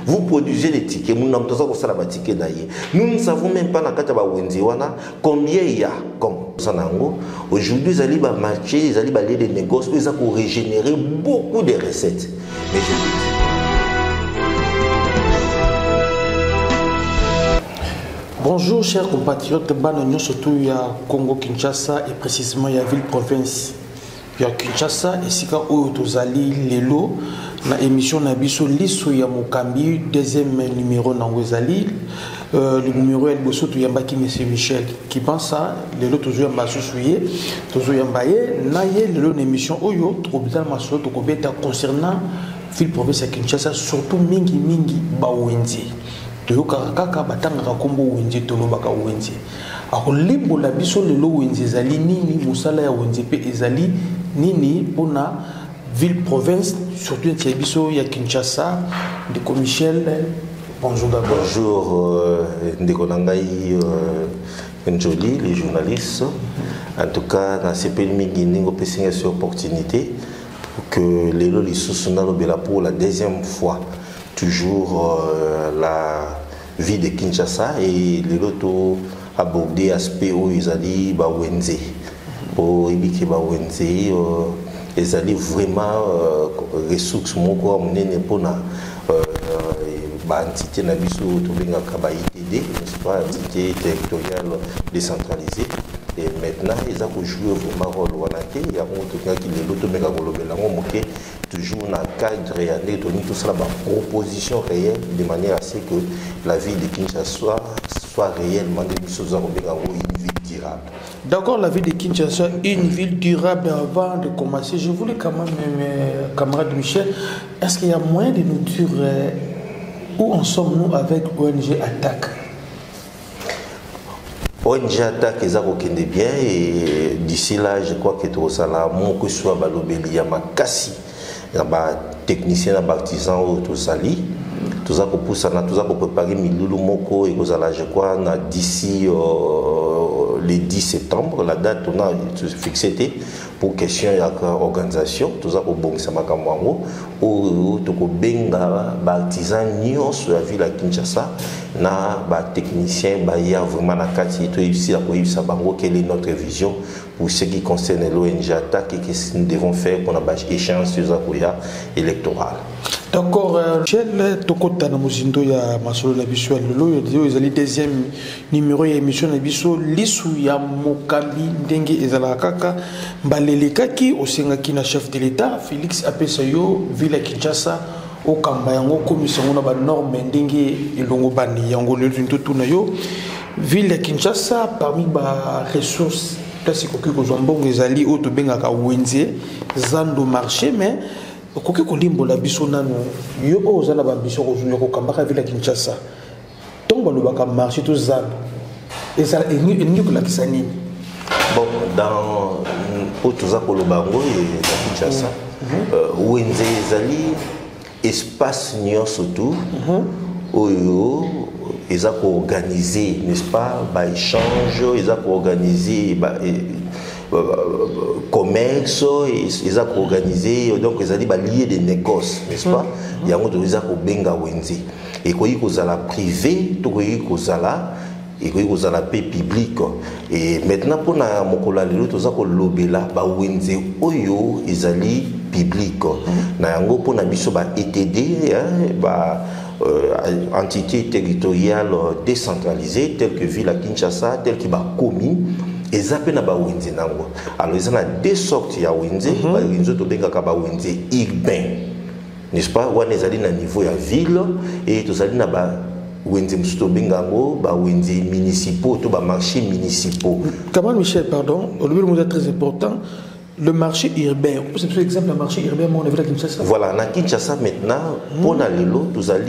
vous produisez les tickets. Nous ne savons même pas combien il y a comme Sanango. Aujourd'hui, ils allaient marcher, ils allaient aller des négocios, ils allaient régénérer beaucoup de recettes. Mais je dis, bonjour chers compatriotes, Banagnon, surtout il y a Congo-Kinshasa et précisément il y a ville-province. Il y a Kinshasa et Sika Oyotozali Lelo, la émission Nabiso Lisso Yamokambi, deuxième numéro Nangozali. Le numéro est Bosso Tuyambaki, M. Michel, qui pense à Lelo Tozoyamba Sousouye, Tozoyambaye, Naye Lelo, une émission Oyo, Trobital Maso, Tokobeta concernant ville-province à Kinshasa, surtout Mingi Bawenzi. Toyokaka batanga kombo wenze tolobaka wenze akolimbo la biso lelo wenze ezali nini musala ya wenze pe ezali nini pona ville province surtout ya biso ya Kinshasa de Michel. Bonjour d'abord. Bonjour ndeko nangai Njoli les journalistes. En tout cas dans ces pays mingi ningo pesinga sur opportunité pour que lelo lisusu na lobela pour la deuxième fois. Toujours la vie de Kinshasa et les lotos abordé aspect où ils allaient bawenze pour éviter bawenze ils allaient vraiment ressources moko amener pour na entité na biso to benga ka ITD, n'est-ce pas, entité territoriale décentralisée. Et maintenant, ils ont joué vraiment rôle. Il y a un autre qui est l'autre, mais toujours dans le cadre réel, tout ça, la proposition réelle, de manière à ce que la vie de Kinshasa soit réellement une ville durable. D'accord, la ville de Kinshasa, une ville durable. Avant de commencer, je voulais quand même, mes camarades Michel, est-ce qu'il y a moyen de nous dire où en sommes-nous avec ONG Attaque? ONG Attaque est bien et d'ici là, je crois que tout ça là, mon que soit balobeli ya makasi, ya ba technicien, ba artisan ou tout ça li, tout ça pour pousser, tout ça pour préparer milulu moko et tout ça là, je crois d'ici le 10 septembre, la date on a fixé pour question d'organisation, tout ça pour bon ça makamwango ou tout ko benga ba artisan nion sur la ville à Kinshasa na ba technicien ba ya vraiment na kati to ici la pour ça bango quelle est notre vision pour ce qui concerne l'ONG Attaque et qu'est-ce que nous devons faire pour la échéance sur la électorale. D'accord, Michel, Tokota na Muzindo ya Masolo na biso ya lelo yo ezali deuxième numéro ya émission na biso lisu ya Mokambi ndenge ezala kaka balelekaki osengaki na chef de l'État Félix Apesayo ville Kinshasa okamba yango komisa ngona ba norme ndenge elongo bani yango lelo tuna yo ville Kinshasa parmi ba ressources kasi koki ko zombongo ezali oto bengaka wenze zando marché mais koki kolimbo la biso nano yo ozala ba biso kozunya ko kambaka ville Kinshasa tomba lo baka marché to zando ezala eni ko la kisani. Bon dans otoza ko lobango et Kinshasa wenze ezali espace nyonso tout oyo ils ont organisé, n'est-ce pas, échange, ils ont organisé commerce, ils ont organisé, donc ils ont lié des négoces, n'est-ce pas? Il y a un autre qui benga wenze. Et quand ils ont la privé, tout ils ont la et quand ils ont la paix publique. Et maintenant pour na mokola lelo toza ko lobela ba wenze oyo ezali public. Na yango pour na biso ba ETD ba entité territoriale décentralisée telle que ville à Kinshasa, telle que commune, et zappena ba wenze nango. Alors ils ont deux sortes ya wenze, ba wenze to benga ka ba wenze urbain, n'est-ce pas? Wana ezali na niveau ya ville et to zali na ba wenze musto benga ngo ba wenze municipaux to ba marchés municipaux. Comment Michel, pardon, au lieu de mot très important. Le marché urbain, on peut se prendre l'exemple du marché urbain, on a vu à Kinshasa. Voilà, à Kinshasa maintenant, pour Nalelo, nous avons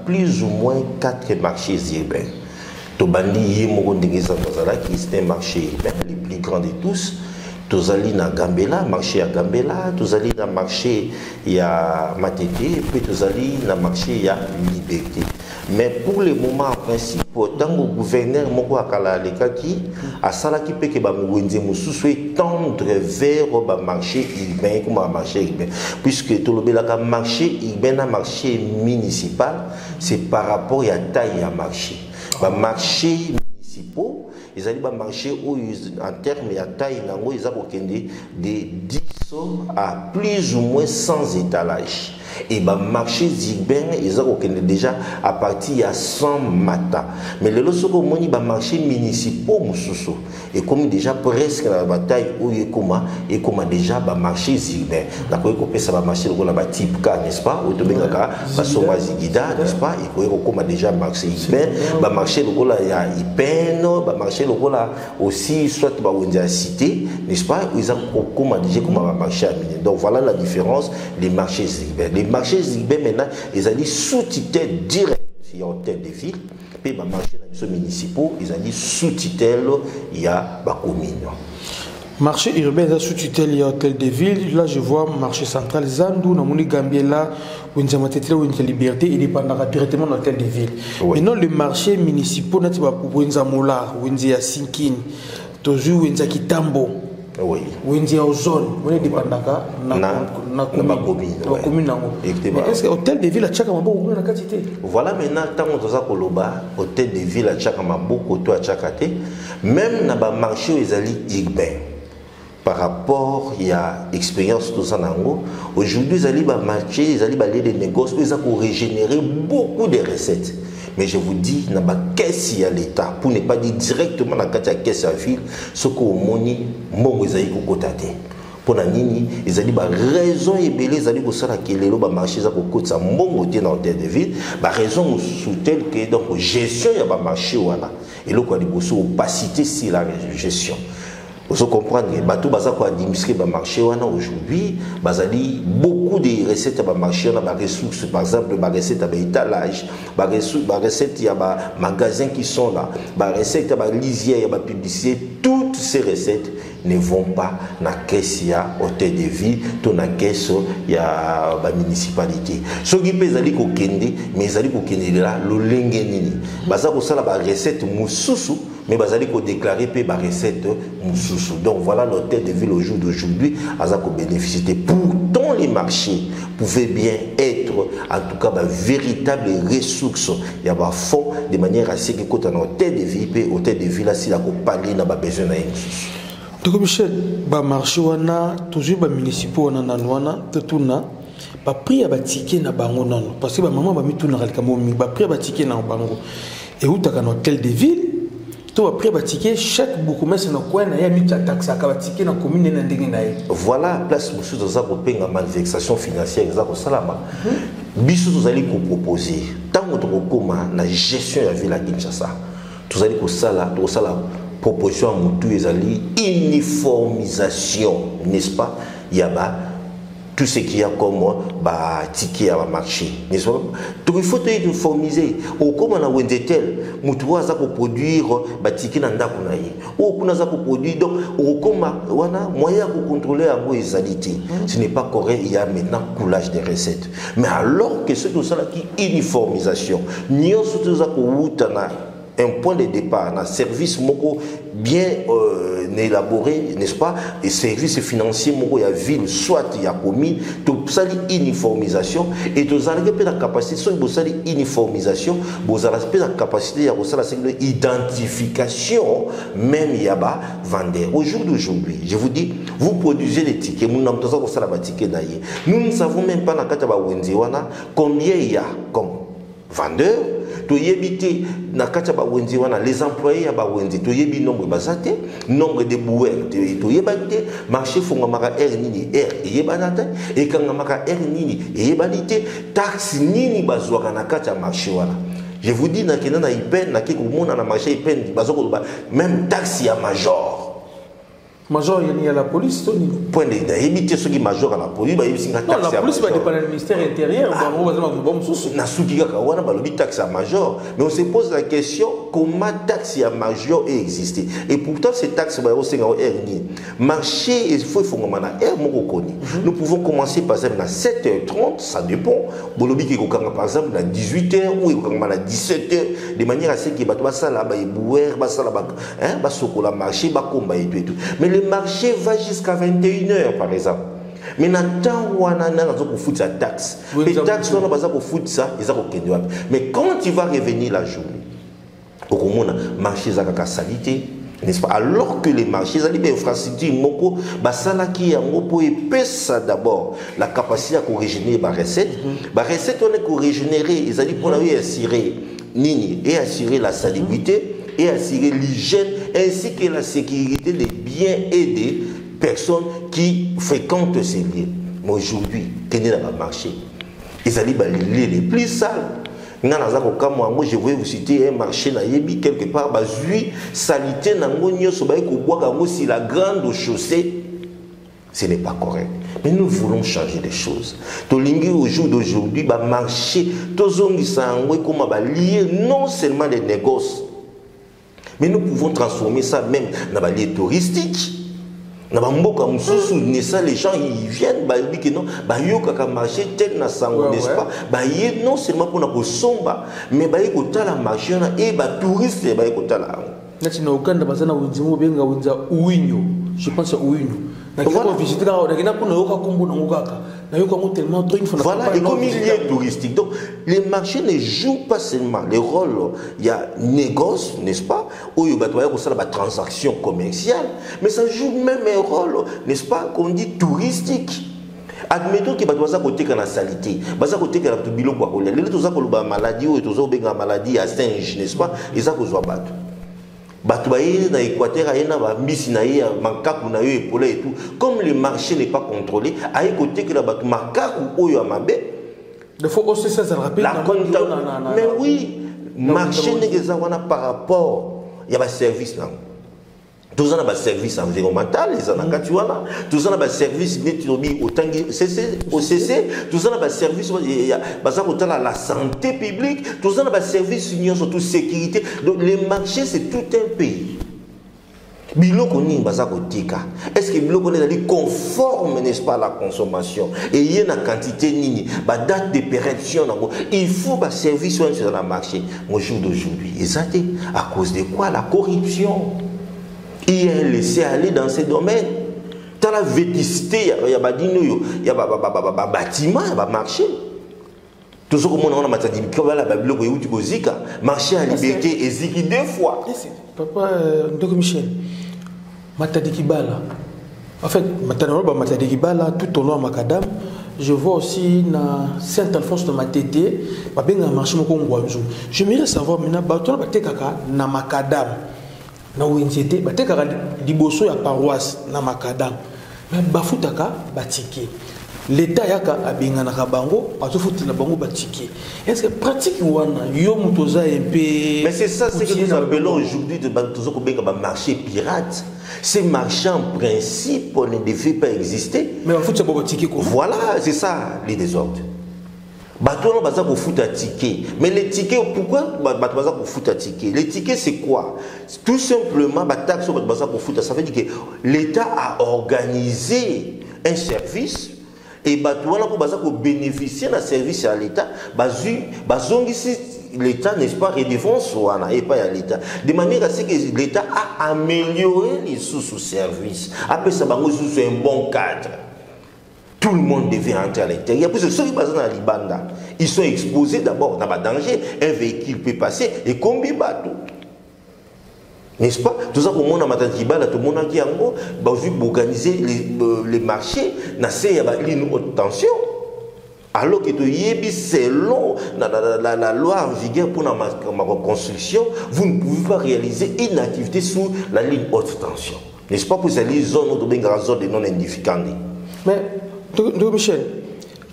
plus ou moins 4 marchés urbains. Tobandi Yemogondegeza qui est un marché urbain, le plus grand de tous. tozali na Gambela, marché à Gambela, tozali na marché ya Matete, puis tozali na marché ya Liberté. Mais pour le moment, en principe, tant que le gouverneur moko akala lekaki, asala ki pe ke ba mwenze mususu tendre vers ba marché urbain comme un marché urbain, puisque tout le marché urbain, un marché municipal, c'est par rapport à taille à marché. Ba marché municipaux, ils allaient ba marché où en termes de taille nango ils ont de 10 à plus ou moins 100 étalages. Et bah marché urbain ils ont déjà à partir à 100 mata. Mais le lorsque on moni bah marché municipaux mususu et comme déjà presque la bataille où il et comme déjà bah marché urbain. D'accord, il peut ça bah marché le la type K, n'est-ce pas? Ou tout bien bah soma zigida, n'est-ce pas? Et comme déjà marché urbain, bah marché le là il y a Ipen, bah marché le là aussi soit bah on dit cité, n'est-ce pas? Ils ont comme déjà comme bah marché à mine. Donc voilà la différence des marchés urbains. Les marchés urbains maintenant, ils ont dit sous-titré direct il y a hôtel de ville, puis les marchés municipaux, ils ont dit sous-titré il y a la commune. Marché urbain, sous-tutelle, il y a hôtel de ville. Là, je vois marché central Zandou, Namoni Gambiela, Winzamatete, Winza Liberté, il dépendra directement de l'hôtel de ville. Oui. Maintenant, le marché municipal, il y a Winzamola, Winza Sinkin, toujours Winza Kitambo. Oui. Winza Ozone, on est dépendant de la commune. Est-ce que l'hôtel de ville a Tchakamabo ou la quantité? Voilà maintenant, tant que ça Koloba, hôtel de ville à Tchakamabo, Koto à Tchakate, même dans le marché, ils allaient urbain. Par rapport il y a expérience tout ça aujourd'hui ils allaient marcher, ils allaient aller des négociations, ils ont régénérer beaucoup de recettes. Mais je vous dis, dans la caisse il y a l'État pour ne pas dire directement dans la caisse à ville ce que moni mon ils allaient kokotate. Pour la nini ils allaient raison et belé ils allaient ko sala kelelo ba marché za ko kotsa mbongo te dans hôtel de ville, ba raison sous tel que donc gestion il y a ba marché wala et le quoi liboso opacité si la gestion. Vous comprenez, bateau baza ko administrer ba marché wana aujourd'hui, bazali beaucoup de recettes ba marché na ba ressources par exemple ba recettes ba étalage, ba recettes ya ba magasins qui sont là, ba recettes ba lisière ya ba publicité, toutes ces recettes ne vont pas na caisse ya hôtel de ville, to na caisse ya ba municipalité. Ce qui peut zali ko kende, mais zali ko kende là lo lenge nini. Baza ko sala ba recette mususu mais bazali ko déclarer pe ba recette mususu. Donc voilà l'hôtel de ville au jour d'aujourd'hui azako bénéficier. Pourtant les marchés pouvaient bien être en tout cas ba véritable ressources ya ba fonds de manière à ce que quand on hôtel de ville pe hôtel de ville si la ko parler na ba besoin na mususu. Donc Michel, ba marché wana toujours ba municipaux wana nanwana totuna ba prix ya ba ticket na bango nano parce que ba maman ba mituna kalika mo mi ba prix ba ticket na bango et où ta kan hôtel de ville to après ba ticket chaque bourgmestre na quoi na ya mi ta taxe ka ba ticket na commune na ndenge na ye. Voilà place monsieur za ko penga malversation financière za ko salama biso tozali ko proposer tango to koma na gestion ya ville à Kinshasa tozali ko sala proposition à Moutou ezali uniformisation, n'est-ce pas? Il y a tout ce qu'il y a comme ticket à marché, n'est-ce pas? Donc il faut uniformiser. Ou comme on a Wendetel, Moutou a produire ticket dans Ndakunaï. Ou qu'on a produire donc ou comme on a moyen de contrôler à moisalité. Ce n'est pas correct. Il y a maintenant coulage des recettes. Mais alors que ce tout ça qui uniformisation, ni surtout ça un point de départ, un service bien élaboré, n'est-ce pas? Et service financier, il y a ville, soit il y a commune, tout ça, uniformisation, et tout ça, il y a la capacité, soit il y a uniformisation, vous avez la capacité, il y a identification, même il y a vendeur. Au jour d'aujourd'hui, je vous dis, vous produisez des tickets, nous n'avons pas de tickets d'ailleurs. Nous ne savons même pas combien il y a comme vendeurs. To yebite na kacha ba wenzi wana les employés ya ba wenzi to yebi nombre basate nombre de boueurs to yebate marché fonga maka nini yebanata et kanga maka nini yebanite taxe nini bazwaka na kacha marché wana. Je vous dis na kena na Ipen na kiku mona na marché Ipen bazoko même taxe ya major. Major, il y a la police, Tony. Point de éviter ceux qui major à la police, il y a non, la police va dépendre du ministère intérieur. Taxe à major. Mais on se pose la question comment taxe à major est existé. Et pourtant, ces taxes marché, il faut nous pouvons commencer par exemple à 7h30, ça dépend. Par exemple à 18h ou à 17h, de manière à ce que mais le marché va jusqu'à 21h par exemple. Mais taxe. Mais quand il va revenir la journée, le marché va salité, n'est-ce pas? Alors que les marchés, les infrastructures, qui d'abord la capacité à régénérer les recettes. Les recettes, on est régénérer, ils allaient pour assurer nini et assurer la salubrité et assurer l'hygiène ainsi que la sécurité des biens et des personnes qui fréquentent ces lieux. Mais aujourd'hui, tenez dans le marché, ils allaient les plus sales. Je vais vous citer un marché quelque part, salité si la grande chaussée, ce n'est pas correct. Mais nous voulons changer les choses. Au jour d'aujourd'hui, marché, lié non seulement les négoces, mais nous pouvons transformer ça même dans les lieux touristiques. Les gens ils viennent, ils disent non, marché tel na sango, n'est-ce pas? Non seulement pour nous somba, mais pour la marché et les touristes et je pense à Ouinho. Voilà, et comme il est touristique. Donc, les marchés ne jouent pas seulement les rôles. Il y a négoce, n'est-ce pas? Où il y a la transaction commerciale, mais ça joue même un rôle, n'est-ce pas? Qu'on dit touristique. Admettons que baza côté kana salité, baza côté kana tubilo kwa kolia. Les toza ko ba maladie ou toza benga maladie à singe, n'est-ce pas? Ils a kozwa bato. Bato baye na Équateur ayena ba mbisi na ye makaku na yo épolé et tout. Comme le marché n'est pas contrôlé, aye côté que la bato makaku oyo amabe. Il faut aussi ça rapide. Mais oui, marché n'est wana par rapport il y a un service là. Tous en a un service environnemental, les anakatuana, tous en a un service au CC, tous en a un service la santé publique, tous en a un service union surtout sécurité. Donc les marchés c'est tout un pays. Biloko ni bazako tika. Est-ce que biloko est conforme n'est-ce pas à la consommation et il y a une quantité nini, ba date de péremption il faut ba service sur le marché. Au jour d'aujourd'hui, exacté à cause de quoi? La corruption. Il est laissé aller dans ces domaines. Dans la vétusté, il y a des bâtiments, il y a des marchés. Tout ce que on a dit, marché à liberté et ziki 2 fois. Papa, Michel, Matadi Kibala. En fait, Matadi Kibala, tout au long de Macadam, je vois aussi dans Saint-Alphonse de Matété, j'aimerais savoir maintenant, na Macadam. Na Wenzete, batekaka liboso ya paroisse na Macadam. Mais bafutaka batiki. L'État yaka abenganaka bango, atofutila bango batiki. Est-ce que pratique wana yo mutoza un peu? Mais c'est ça ce que nous appelons aujourd'hui de marché pirate. Ces marchands en principe ne devaient pas exister. Mais bafutaka batiki quoi? Voilà, c'est ça les désordres. Bateau baza pour foutre à ticket. Mais les tickets, pourquoi baza pour foutre à ticket? Les tickets c'est quoi? Tout simplement taxe baza pour foutre. Ça veut dire que l'État a organisé un service et bateau pour baza pour bénéficier d'un service à l'État. Bazong ici l'État n'est-ce pas redevance et pas à l'État. De manière à ce que l'État a amélioré les sous-services. Après ça bango sous un bon cadre. Tout le monde devait entrer à l'intérieur. Parce que ceux qui passent dans la Libanda, ils sont exposés d'abord dans le danger. Un véhicule peut passer et combien de bateaux? N'est-ce pas? Tout ça pour le monde a Matadibala, tout le monde qui a organiser les marchés, il y a une haute tension. Alors que selon la loi en vigueur pour ma reconstruction, vous ne pouvez pas réaliser une activité sous la ligne haute tension. N'est-ce pas? Pour ces zones de non-indifférents. Mais Michel,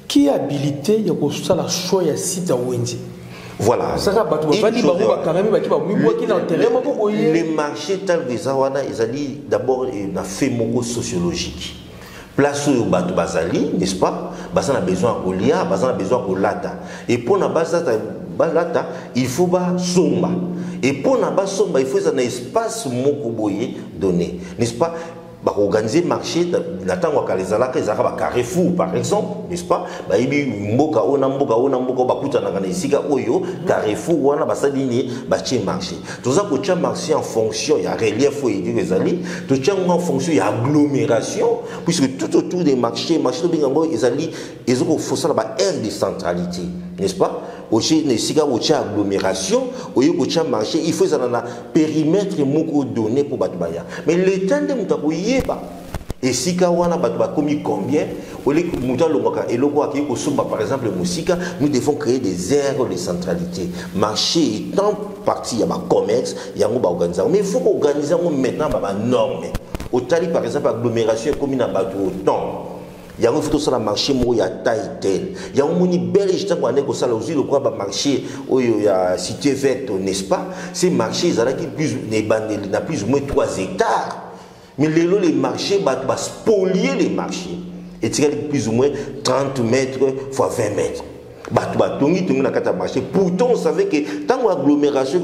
qui est habilité à faire le choix de site à Wendy? Voilà. Les marchés tels que ça, ils allaient d'abord un phénomène sociologique. Place où Batou Bazali, n'est-ce pas? Bazan a besoin de Olia, Bazan a besoin de Lata. Et pour la base Lata, il faut ba somba. Et pour la base somba, il faut un espace mokoboye donné, n'est-ce pas? Organiser marché n'attend qu'à les alaka les arabes Carrefour par exemple, n'est-ce pas? Ibi mboka ona bakuta na kana isika oyo Carrefour wana basadini batie marché. Tout ça ko tia marché en fonction il y a relief ou il les ali, tout tia en fonction il y a agglomération puisque tout autour des marchés bingango ils ali ils ont faut ça là aire de centralité, n'est-ce pas? Aussi ne sika ko tia agglomération, oyo ko tia marché, il faut ça dans la périmètre moko donné pour batubaya. Mais le temps de mutakoye et si kawana batba commis combien par exemple musika, nous devons créer des aires de centralité. Marché étant partie il y a commerce, il y a organisation, mais il faut organiser maintenant ma norme. Au tali par exemple agglomération commune à bateau autant. Il y a un photo sur le marché, il y a taille telle. Il y a un moni belge, il y a un marché, il y a cité verte, n'est-ce pas? Ces marchés, ils ont plus ou moins 3 hectares. Mais les marchés, ils vont spolier les marchés. Et tu as plus ou moins 30 mètres fois 20 mètres. Pourtant, on savait que tant l'agglomération,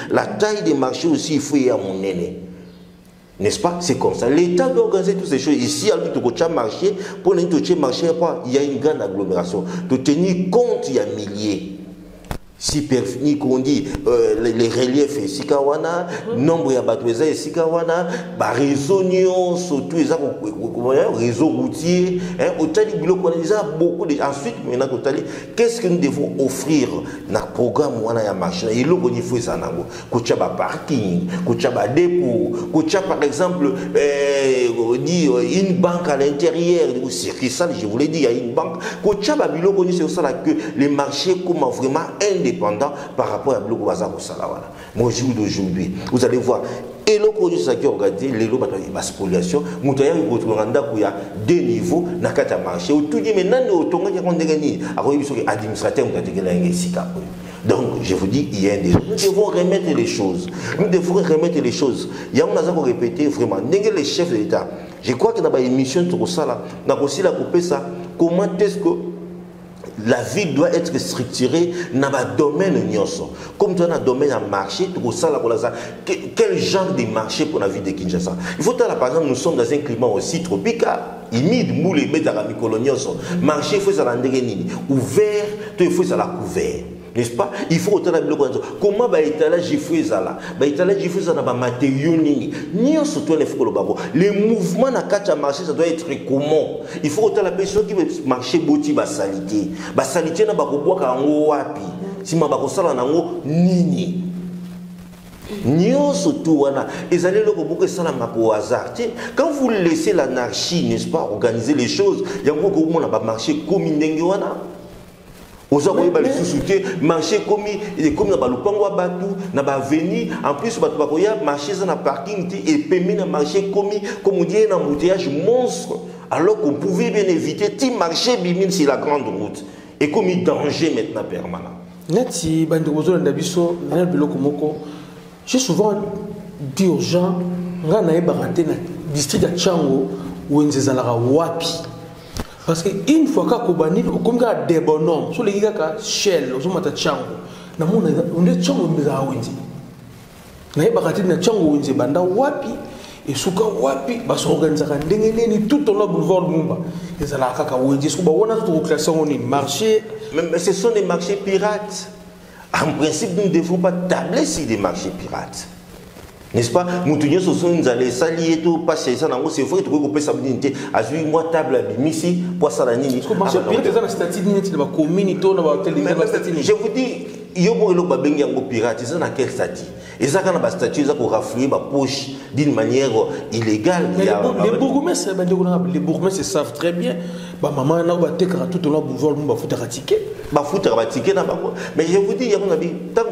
la taille des marchés aussi, il faut y avoir mon aîné. N'est-ce pas? C'est comme ça. L'État doit organiser toutes ces choses. Ici, à l'autre marché, pour l'autre marché, il y a une grande agglomération. De tenir compte, il y a milliers. Si perfini qu'on dit les reliefs et sikawana, nombre ya batoueza et sikawana, réseau nion, surtout les réseau routier, au tali bilo qu'on a déjà beaucoup de. Ensuite, maintenant qu'est-ce que nous devons offrir dans le programme wana ya marché? Et là qu'on y fait ça nango, kochaba parking, kochaba dépôt, kochaba par exemple dit une banque à l'intérieur, c'est ça je voulais dire, il y a une banque, kochaba bilo qu'on y c'est ça que les marchés comment vraiment indépendant par rapport à Bloco Bazar au Salawala. Mon jour d'aujourd'hui, vous allez voir, et le produit qui est organisé, les lots de spoliation, il y a 2 niveaux dans le marché. Tout dit, mais non, donc, je vous dis, il y a un débat. Nous devons remettre les choses. Nous devons remettre les choses. Il y a un moment répété vraiment. Les chefs de l'État, je crois que dans l'émission, on a aussi la coupé ça. Comment est-ce que la vie doit être structurée dans le domaine nyonso. Comme dans le domaine à marché, quel genre de marché pour la vie de Kinshasa? Il faut par exemple, nous sommes dans un climat aussi tropical. Humide, moule et méta colonioso. Marché, il faut ça ouvert, il faut ça la couvert. N'est-ce pas? Il faut autant de comment l'étalage il faut ça là? L'étalage il faut ça dans les matériaux nini. Ni surtout les mouvements dans le marché ça doit être commun. Il faut autant la personne qui veut marcher boti basalité. Basalité na bakoboa ka ngo wapi? Si ma bakosala na ngo nini? Nio surtout wana ezali loko boko sala mako hasard. Quand vous laissez l'anarchie, n'est-ce pas, organiser les choses, il y a beaucoup de monde na ba marché comme ndenge wana. Aux gens qui ont soutenu marché comme dans le Lupango Batou, dans la avenue, en plus, il y a marché dans le parking et permis de marcher comme on dit un embouteillage monstre. Alors qu'on pouvait bien éviter de marcher bimine sur la grande route. Et comme il danger maintenant permanent. Neti Banderozo Ndabiso, j'ai souvent dit aux gens, nga na ebarate na district de Tchango où ils sont là wapi. Parce qu'une fois que Kobani, comme ça des bonhommes, sur les gars qui Shell, sur mata Tchango, na mona on est Tchango mbeza wenzi. Na ebarate na Tchango wenzi banda wapi et suka wapi ba s'organiser ndenge nini tout au long boulevard Lumumba. Ils sont là kaka wenzi, suka wana tout classé on est marché. Mais ce sont des marchés pirates. En principe, nous ne devons pas tabler sur des marchés pirates. N'est-ce pas? Nous nous allons s'allier tout, passer ça dans c'est vrai que vous pouvez s'abonner à moi table à Bimisi pour ça la nini. Je vous dis, il y a beaucoup de pirates, ils sont dans quel statut? Et ça, quand on a un statut, ils ont raflé ma poche d'une manière illégale. Les bourgmestres savent très bien. Maman, on a tout au long du boulevard, on va foutre un ticket. Mais je vous dis, il y a un tant que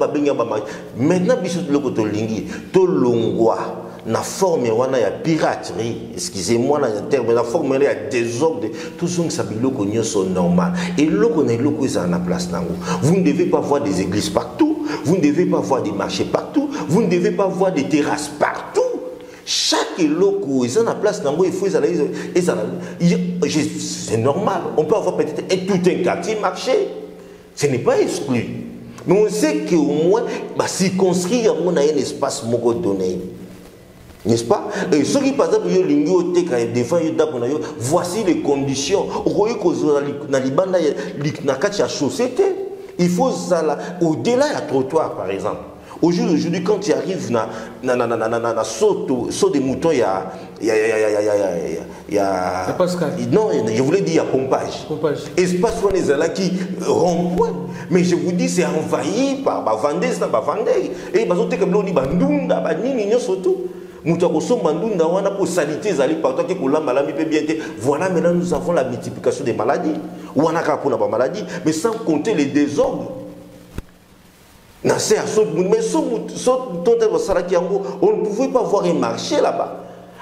maintenant, bisous le côté lingui, to longwa, na forme wana ya piraterie, excusez-moi na terme, la forme wana ya désordre, tout ça ça biloko nyonso normal. Et loko na loko ça na place nango. Vous ne devez pas voir des églises partout, vous ne devez pas voir des marchés partout, vous ne devez pas voir des terrasses partout. Chaque loko ils ont la place nango, il faut c'est normal. On peut avoir peut-être tout un quartier marché. Ce n'est pas exclu. Mais on sait qu'au moins, circonscrire un espace donné. N'est-ce pas? Et ceux qui, par exemple, voici les conditions. Il faut ça au-delà du trottoir, par exemple. Aujourd'hui, quand tu arrives dans saut des moutons, il y a non, je voulais dire il y a pompage. Espace où les là qui rond-point. Mais je vous dis, c'est envahi par Vendée, c'est pas Vendée. Et ils ont dit que l'on dit bandunda, banini, surtout. Voilà, maintenant nous avons la multiplication des maladies. Ou on a pas maladie, mais sans compter les désordres. Mais on ne pouvait pas voir un marché là-bas.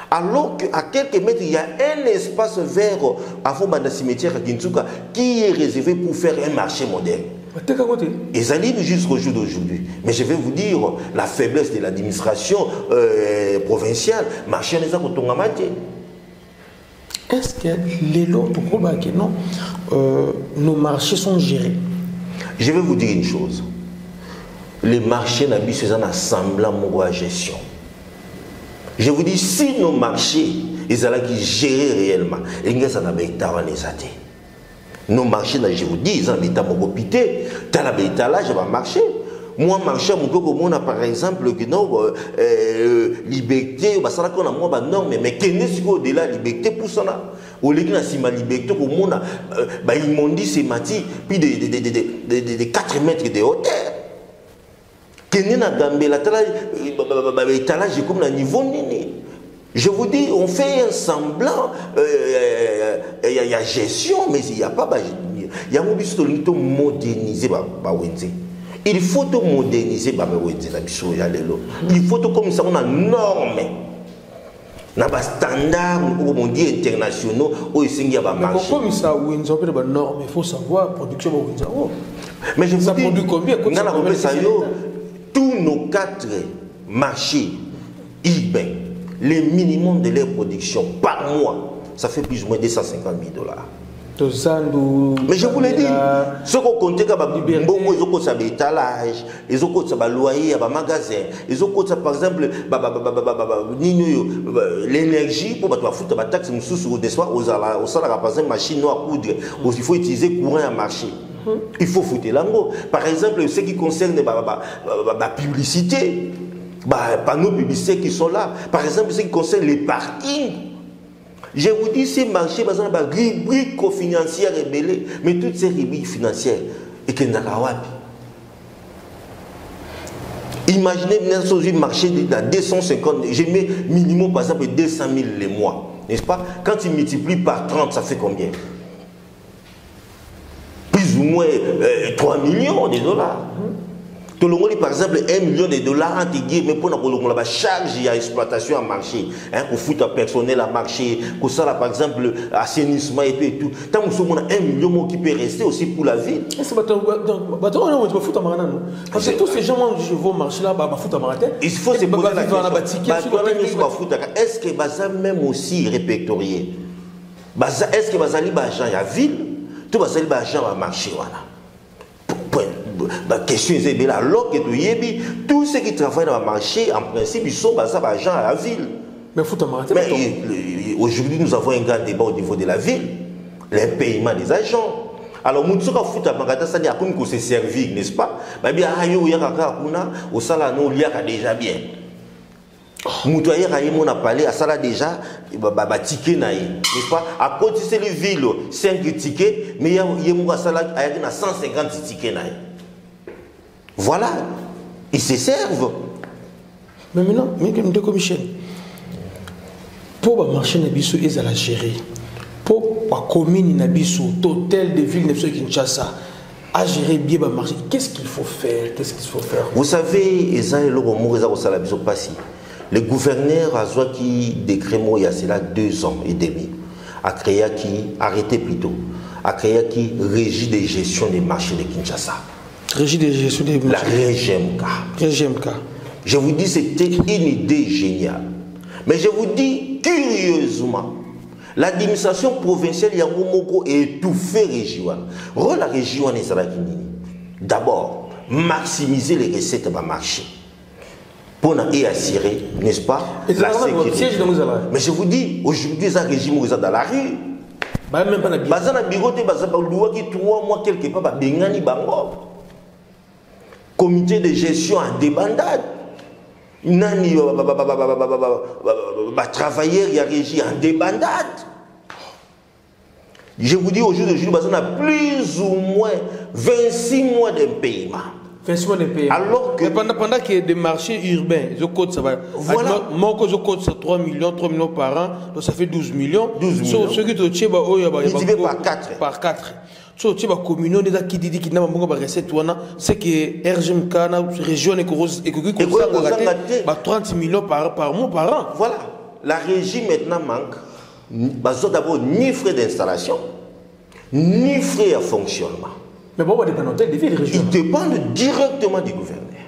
Alors qu'à quelques mètres, il y a un espace vert avant le cimetière à Kinsuka qui est réservé pour faire un marché moderne. Et ça livre jusqu'au jour d'aujourd'hui. Mais je vais vous dire, la faiblesse de l'administration provinciale, marché n'est pas automatique. Est-ce que les lots, non, nos marchés sont gérés? Je vais vous dire une chose. Les marchés n'habitent pas un assemblant de gestion. Je vous dis, si nos marchés, ils sont gérés réellement, ils sont nos marchés, je vous dis, ils sont pité, là, je vais marcher. Moi, marché, par exemple, liberté, mais qui est au-delà de la liberté pour ça. Au lieu de la liberté, ils m'ont dit, c'est plus de 4 mètres de hauteur. Je vous dis, on fait un semblant, il y a gestion, mais il n'y a pas. Il y a un moderniser. Il faut moderniser. Il faut comme ça, on a normes. On a des standards internationaux où il y a des marchés. Comme ça, il faut savoir la production. Mais je vous ça dis, produit combien? tous nos 4 marchés urbains, le minimum de leur production par mois, ça fait plus ou moins $250 000. Mais je vous l'ai dit, ce qu'on compte comme ils ont des étalages, ils ont des loyers, des magasins, ils ont par exemple l'énergie pour foutre des taxes sous des soirs aux salaires par exemple machine à coudre, il faut utiliser courant à marché. Il faut foutre l'ango. Par exemple, ce qui concerne la publicité, panneaux publicitaires qui sont là. Par exemple, ce qui concerne les parkings. Je vous dis, ces marchés, par exemple, rubriques financières rebellées, mais toutes ces rubriques financières, et qu'il n'y a pas. Imaginez un marché de 250, je mets minimum par exemple 200 000 les mois, n'est-ce pas? Quand tu multiplies par 30, ça fait combien? Plus ou moins 3 millions de dollars. Tout le monde, par exemple, 1 million de dollars entre guillemets pour la charge à exploitation à marché, pour foutre personnel à marché, pour ça, par exemple, assainissement et tout. Tant que nous avons 1 million qui peut rester aussi pour la ville. Parce que tous ces gens qui vont marcher là, foutre à marché. Il faut se poser la question. Est-ce que Baza même aussi répertorié? Est-ce que Baza libre agent à la ville? Tout Baza libre agent à marché, voilà. La question est là, alors que tous ceux qui travaillent dans le marché, en principe, ils sont agents à la ville. Mais aujourd'hui, nous avons un grand débat au niveau de la ville, les paiements des agents. Alors, nous avons fait un se servir, n'est-ce pas? Déjà bien. Moutoyer a parlé à ça déjà, ticket n'est-ce pas? À côté de les villes, 5 tickets, mais il y a 150 tickets. Voilà, ils se servent. Mais maintenant, Michel, pour marcher Nabiso, ils allaient gérer. Pour la commune Nabiso, l'hôtel de ville de Kinshasa, à gérer bien le marché, qu'est-ce qu'il faut faire? Vous savez, le gouverneur a qui décret il y a cela 2 ans et demi a créé qui arrêté plutôt a créé qui régie de gestion des marchés de Kinshasa. Régie de gestion des marchés. La RGMK. RGMK. Je vous dis c'était une idée géniale. Mais je vous dis curieusement l'administration provinciale Yangomoko est étouffée région. Rôle la région est d'abord maximiser les recettes de marché pour assurer, n'est-ce pas, la sécurité. Mais je vous dis, aujourd'hui, les régimes sont dans la rue. Même pas dans le bureau, qui 3 mois quelque part, bengani bango. Comité de gestion en débandade. Nani travailleurs y a régi en débandade. Je vous dis aujourd'hui, on a plus ou moins 26 mois d'impayement. 26 mois d'impayement. Alors que pendant qu'il y a des marchés urbains, je compte ça va. Voilà. Moi, je compte ça 3 millions par an, donc ça fait 12 millions. 12 millions. Ce qui te tient, divisé par 4. Par 4. So, tu vas communion des qui dit qu'il n'a pas de recette, c'est que RGMK, la région est que 30 millions par mois, par an. Voilà. La régie maintenant manque. D'abord, ni frais d'installation, ni frais à fonctionnement. Mais bon, ils dépendent directement du gouverneur.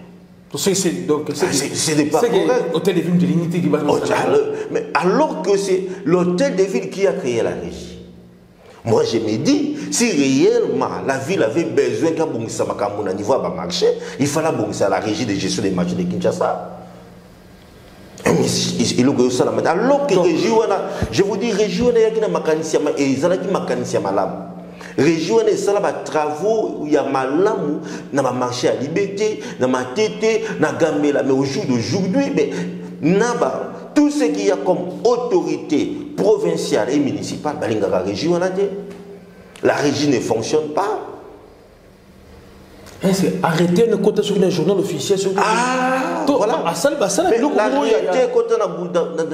C'est pas correct. L'hôtel de ville de l'unité qui va mais alors que c'est l'hôtel de ville qui a créé la régie. Moi, je me dis, si réellement la ville avait besoin qu'à un niveau à marché, il fallait à la régie de gestion des marchés de Kinshasa. Alors que région, je vous dis, région, il y a qui mécanicien et ils ont qui mécanicien malam. Région, il y a des travaux, il y a malam, dans le marché à liberté, dans ma tête, dans Gambela. Mais au jour d'aujourd'hui, tout ce qu'il y a comme autorité provinciale et municipale, la région, la régie ne fonctionne pas. Arrêtez de compter sur le journal officiel. Voilà. Mais la réalité,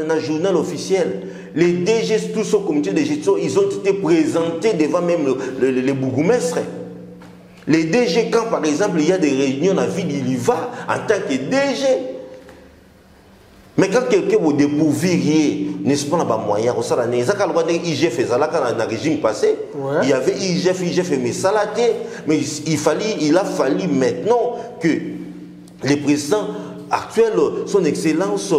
dans le journal officiel, les DG, tous ce comité de gestion, ils ont été présentés devant même les bourgmestres. Les DG, quand par exemple il y a des réunions dans la ville, il y va en tant que DG. Mais quand quelqu'un vous découvriez, n'est-ce pas, pas moyen, IGF faisait là quand dans le régime passé, il y avait IGF mais salaté, mais il a fallu maintenant que les présidents actuels, son excellence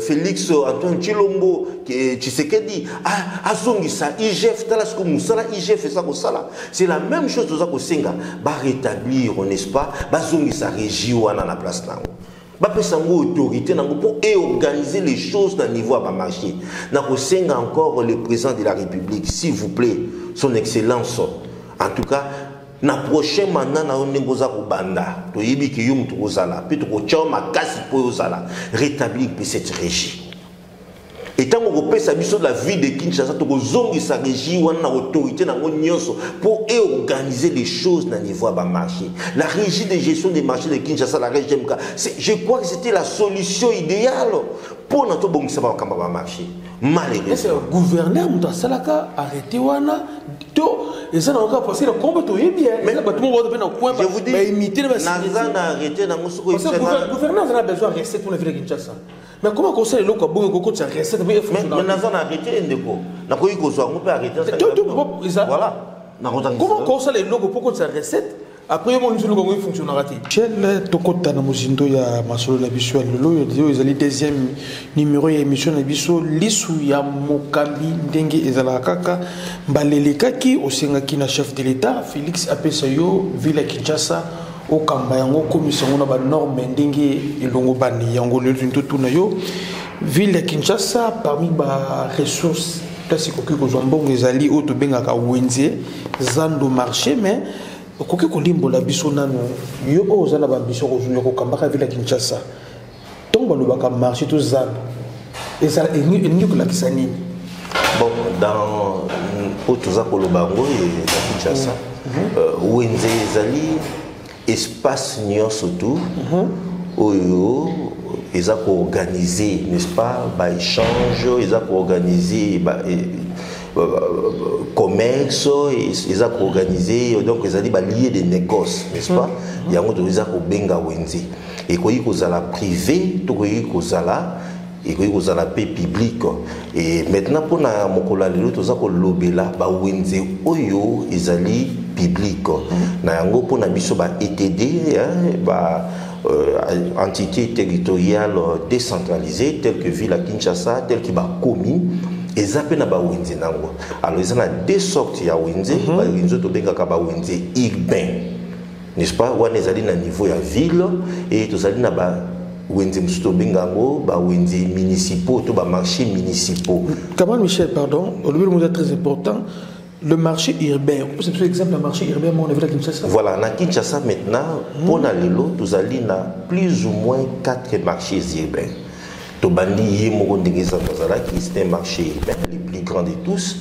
Félix Antoine Tshilombo, Tshisekedi, a zongi ça, IGF, c'est la même chose que ça, va rétablir, n'est-ce pas, va zongi ça région à la place là. Autorité pour organiser les choses dans le niveau à marché. Nous encore le président de la République, s'il vous plaît, son excellence. En tout cas, na prochain mandat na onengoza kubanda, to yibi ki yum to ozala, puis to choma kasi po ozala, rétablir cette régie. Et tant qu'on repère sa mission de la ville de Kinshasa, to zongi sa régie ou na autorité na nyonso pour organiser les choses dans le niveau à marché. La régie de gestion des marchés de Kinshasa, la régie MK, je crois que c'était la solution idéale pour notre bon marché. Malheureusement. Est-ce que le gouverneur Moutasalaka a arrêté wana et ça n'a encore passé le combat tout bien. Mais je vous dis, Nazan a arrêté dans mon le gouverneur a besoin de rester pour la ville de Kinshasa. Mais comment conseil le local bon de recette mais Nazan a arrêté ndeko. Na ko yiko zo on peut arrêter ça. Voilà. Comment conseil le local pour ça recette après mon nous le fonctionnera t-il. Chel tokota na mozindo ya masolo na biso ya lelo yo ezali deuxième numéro ya émission na biso lisu ya mokambi ndenge ezala kaka mbalelekaki osengaki na chef de l'état Félix apesa yo ville ya Kinshasa okamba yango komisa ngona ba norme ndenge elongo bani yango lelo ntutu na yo ville ya Kinshasa parmi ba ressources kasi koki ko zombongo ezali oto bengaka wenze zando marché mais koki kolimbola biso nano yo ozala ba biso kozunga kokambaka ville ya Kinshasa tomba lobaka marché to zando ezala engi kolakisa nini. Bon, dans Otoza Kolobango et Kinshasa, wenze ezali espace nyonso tout oyo ils ont organisé, n'est-ce pas, bah échange, ils ont organisé commerce ils ont organisé donc ils ont lié des négoces n'est-ce pas il y a ils ont benga wenzi et quoi ils la privé tout quoi ils et que vous avez paix public et maintenant pour na mokola lelo toza ko lobela ba wenze oyo ezali public na yango pour na biso ba ETD ba entité territoriale décentralisée telle que ville à Kinshasa telle que ba commune ezape na ba wenze nango alors ils ont deux sortes ya wenze ba wenze to benga ka ba wenze urbain n'est-ce pas wana ezali na niveau ya ville et tozali na ba wenze musuto bengango ba wenze municipaux to ba marchés municipaux. Kamal Michel, pardon, le mot est très important. Le marché urbain, on peut se exemple le marché urbain, on est à Kinshasa. Voilà, na Kinshasa maintenant, pour na lelo, nous allons na plus ou moins 4 marchés urbains. To bandi yemo ndengeza tozala qui c'est un marché urbain le plus grand de tous.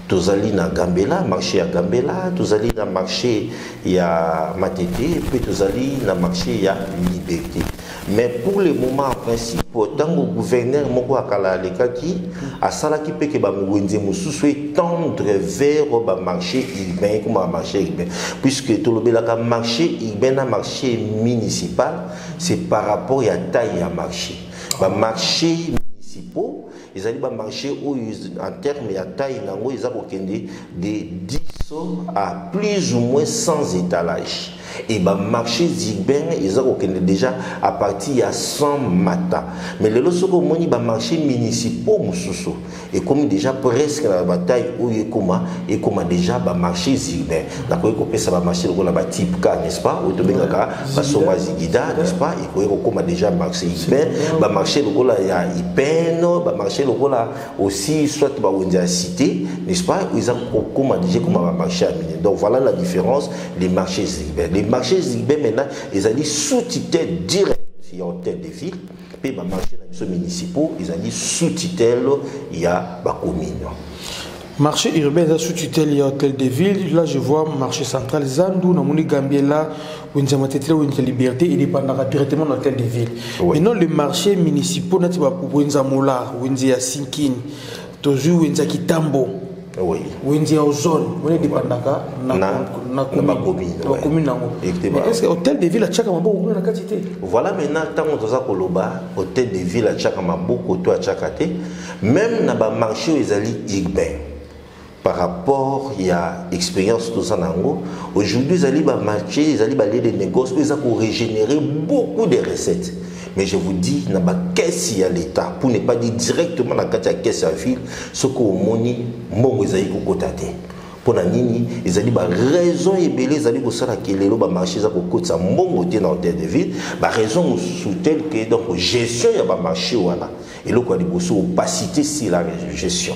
Tozali na Gambela, marché à Gambela, tozali na marché ya Matete, et puis tozali na marché ya Liberté. Mais pour le moment, en principe, tant que le gouverneur Moko Akala Lekaki, à Sala qui peut que Bamouenze Moussou soit tendre vers le marché urbain, comme un marché urbain. Puisque tout le marché urbain, un marché municipal, c'est par rapport à la taille à marché. Le marché municipal, ils allaient marcher où en termes de taille, ils allaient de 10 à plus ou moins 100 étalages. Et bah marché urbain ils ont déjà à partir à 100 mata mais le lorsque on moni bah marché municipaux mususu et comme déjà presque la bataille où et comment déjà bah marché urbain d'accord qu'on peut ça bah marché le là type K n'est-ce pas ou to bengaka bah soma zigida n'est-ce pas et qu'on déjà marché urbain bah marché le là il y a Ipeno bah marché le là aussi soit bah on dit cité n'est-ce pas ils ont comment déjà comment bah marché à mine donc voilà la différence les marchés urbains. Les marchés urbains maintenant, ils ont dit sous-tutelle direct il y a hôtel de ville, puis les marchés municipaux, ils ont dit sous-tutelle il y a la commune. Marché urbain, il y a sous-tutelle il y a hôtel de ville. Là, je vois marché central Zandou, Namoni Gambiela, où il y a Matete, où il y a Liberté, il dépendra directement de l'hôtel de ville. Oui. Maintenant, les marchés municipaux, où il y a Moula, où il y a Sinkini, toujours où il y a Kitambo. Oui. Wendy a zone, on est dépendant na commune. Mais est-ce que hôtel de ville à Tchakamabo ou na quantité? Voilà maintenant tant on doit koloba hôtel de ville à Tchakamabo koto à Tchakate même na ba marché ils ali urbain par rapport il y a expérience tout ça nango aujourd'hui ils ali ba marché ils ali ba les négocier ils ont régénérer beaucoup de recettes. Mais je vous dis, il y a une caisse à l'État, pour ne pas dire directement la caisse à la ville, ce qu'on moni, mon mosaïque au côté. Pour la nini, ils ont dit, raison et belé, ils ont dit que ça, que les lois marché, ça, côté ça, mon côté dans l'hôtel de ville, raison sous telle que, donc, gestion, il y a un marché, voilà. Et là, quoi, il y a une opacité, c'est la gestion.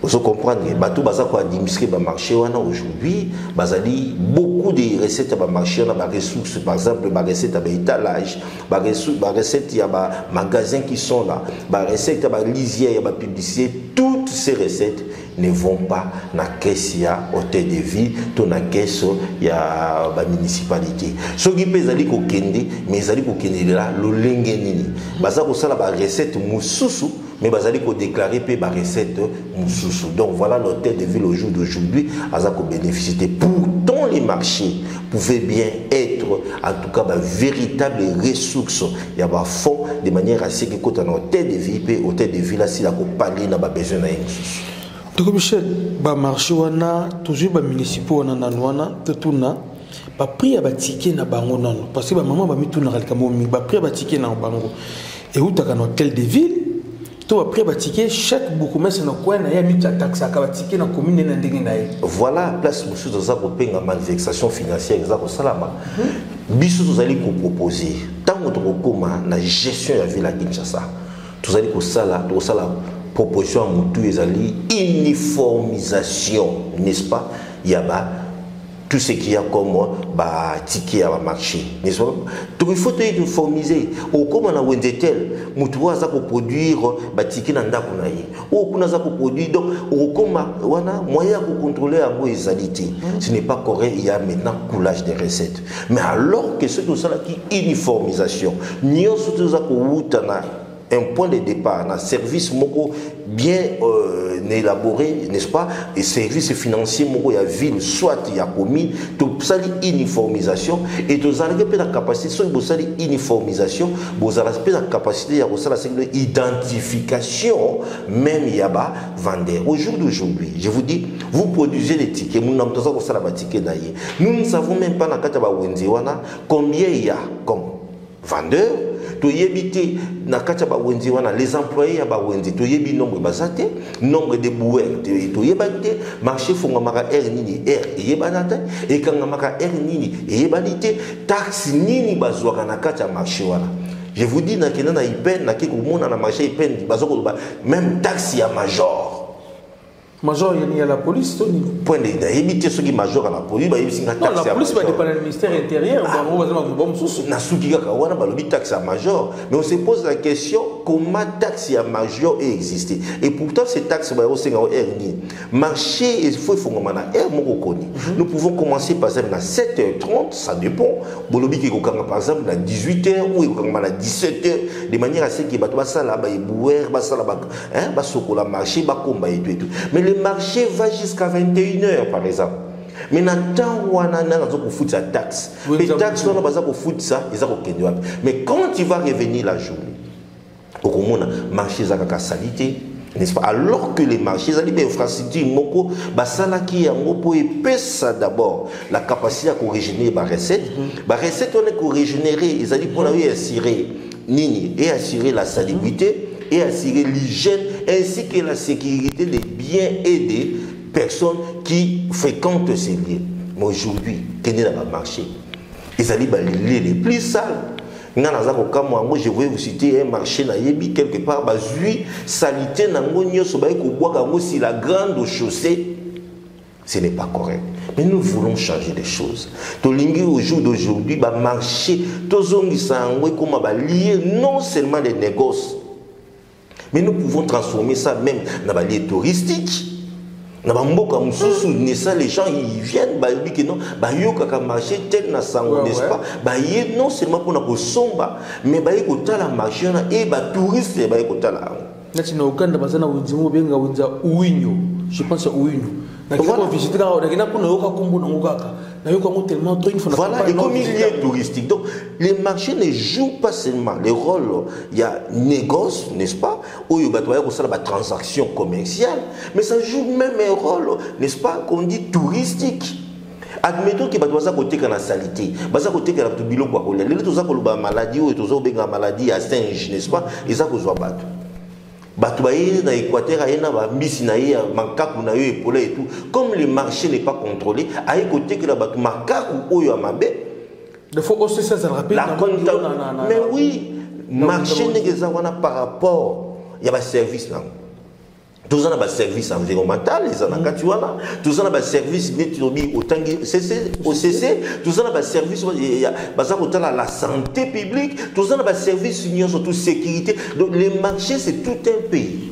Vous comprenez, bateau baza ko administrer ba marché wana aujourd'hui, bazali beaucoup de recettes ba marché na ba ressources par exemple ba recettes ba étalage, ba recettes ya ba magasins qui sont là, ba recettes ba lisière, ba publicité, toutes ces recettes ne vont pas na caisse ya hôtel de ville, to na caisse ya ba municipalité. Ce qui pezali ko kende, mais zali ko kende là lo lenge nini. Baza ko sala ba recette mususu mais bazali ko déclarer pe ba recette mususu. Donc voilà l'hôtel de ville au jour d'aujourd'hui azako bénéficier. Pourtant les marchés pouvaient bien être en tout cas ba véritable ressources ya ba fonds de manière à ce que quand un hôtel de ville pe hôtel de ville si la ko parler na ba besoin na mususu. Donc Michel ba marché wana toujours ba municipaux wana nanwana totuna ba prix ya ba ticket na bango nano parce que ba maman ba mituna kalika momi ba prix ya ba ticket na bango et où ta hôtel de ville après batiquer chaque beaucoup mais c'est no coin na ya mita taxe ka batiquer na commune na ndenge na voilà place monsieur za ko penga malversation financière za ko salama biso tozali ko proposer tango to koma na gestion ya ville à Kinshasa tozali ko sala proposition mutu ezali uniformisation n'est-ce pas ya ba tout ce qu'il y a comme bah ticket à marché n'est-ce pas donc il faut uniformiser au comme on a wendetel mutuwa za ko produire ba ticket na ndako na ye ou kuna za ko produire donc au comme wana moyen pour contrôler en ezalité ce n'est pas correct il y a maintenant coulage des recettes mais alors que ce tout ça là qui uniformisation nyo surtout za ko wuta na un point de départ, un service moko bien élaboré, n'est-ce pas? Et service financier moko ya ville, soit ya commune, tout ça uniformisation et tout ça la capacité, soit vous avez uniformisation, vous avez la capacité à identification même yaba vendeur. Au jour d'aujourd'hui, je vous dis, vous produisez des tickets, nous n'avons pas de tickets d'ailleurs. Nous ne savons même pas combien il y a comme vendeurs. To yebite na kacha ba wenzi wana les employés ya ba wenzi to yebi nombre basate nombre de boueurs to yebate marché fonga maka r nini r yebanata e kanga maka r nini yebalite taxe nini bazwaka na kacha marché wana. Je vous dis na kena na ipen na kiko mona na marché ipen bazoko même taxe ya major. Major, il y a la police, Tony. Point de éviter ceux qui major à la police, bah il y a non, la police va dépendre du ministère intérieur. Taxe à major. Mais on se pose la question comment taxe à major existé. Et pourtant ces taxes va aussi en marché il faut nous pouvons commencer par exemple à 7h30, ça dépend. Bolobi qui par exemple à 18h ou à 17h de manière à ce que bah ça là bah bouer bah ça là bah bah sokola marché bah combat et tout. Mais le marché va jusqu'à 21h par exemple. Mais maintenant, on a un taxe. Les taxes, on a ça, mais quand il va revenir la journée, au marché a salité, n'est-ce pas? Alors que les marchés, les infrastructures, qui a d'abord la capacité à régénérer les recettes. Les recettes, on est régénérer, ils allaient pour assurer nini et assurer la salubrité et assurer l'hygiène ainsi que la sécurité des biens et des personnes qui fréquentent ces lieux. Mais aujourd'hui, quand on est dans le marché, ils allaient les lieux les plus sales. Je vais vous citer un marché quelque part, salité si la grande chaussée, ce n'est pas correct. Mais nous voulons changer les choses. Au jour d'aujourd'hui, le marché, lié non seulement les négoces, mais nous pouvons transformer ça même dans les lieux touristiques. Les gens ils viennent, marché tel n'est-ce pas? Non seulement pour nous somba, mais pour la marché et touristes je pense à voilà, et comme il y a touristique. Donc, les marchés ne jouent pas seulement le rôle, il y a négoce, n'est-ce pas, où il y a une transaction commerciale, mais ça joue même un rôle, n'est-ce pas, qu'on dit touristique. Admettons que tu as côté la salité, tu as côté la bilo quoi, tu as maladie ou tu as maladie à singe, n'est-ce pas, et ça cause battu. Na Équateur et tout. Comme le marché n'est pas contrôlé, à côté que la batu makaku oyo amabe. Il faut aussi ça rappeler. Mais oui, marché n'est pas par rapport, il y a un service là. Tous en a un service environnemental, les anakatuana, tous en a un service au CC, tous en a un service la santé publique, tous en a un service union surtout sécurité. Donc les marchés c'est tout un pays.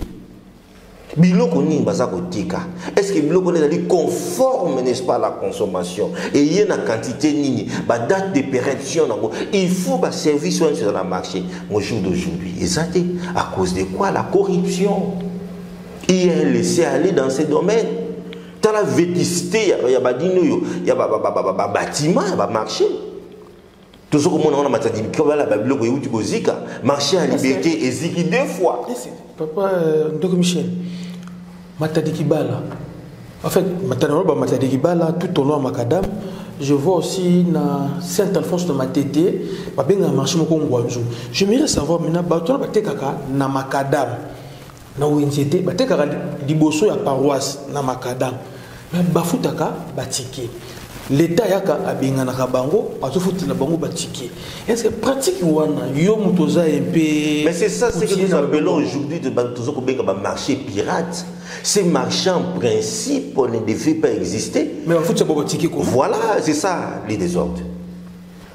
Biloko ni bazako tika. Est-ce que biloko est conforme n'est-ce pas à la consommation et il y a une quantité nini, ba date de péremption il faut ba service sur le marché. Au jour d'aujourd'hui, exacté à cause de quoi? La corruption. Il est laissé aller dans ces domaines. Dans la vétusté, il y a des bâtiments, il y a des marchés. Tout ce que on a marché à liberté et ziki 2 fois. Papa, Ndoko Michel, Matadikibala. En fait, Matadikibala, tout au long de Macadam, je vois aussi dans Saint-Alphonse de Matété, j'aimerais savoir maintenant, na Macadam. Na Wenzete, batekaka liboso ya paroisse na Macadam. Mais bafutaka batiki. L'État yaka abenganaka bango, azofutela bango batiki. Est-ce que pratique wana yo mutoza MP? Mais c'est ça ce que nous appelons aujourd'hui de marché pirate. Ces marchands en principe ne devaient pas exister. Mais bafuta ba batiki quoi. Voilà, c'est ça les désordres.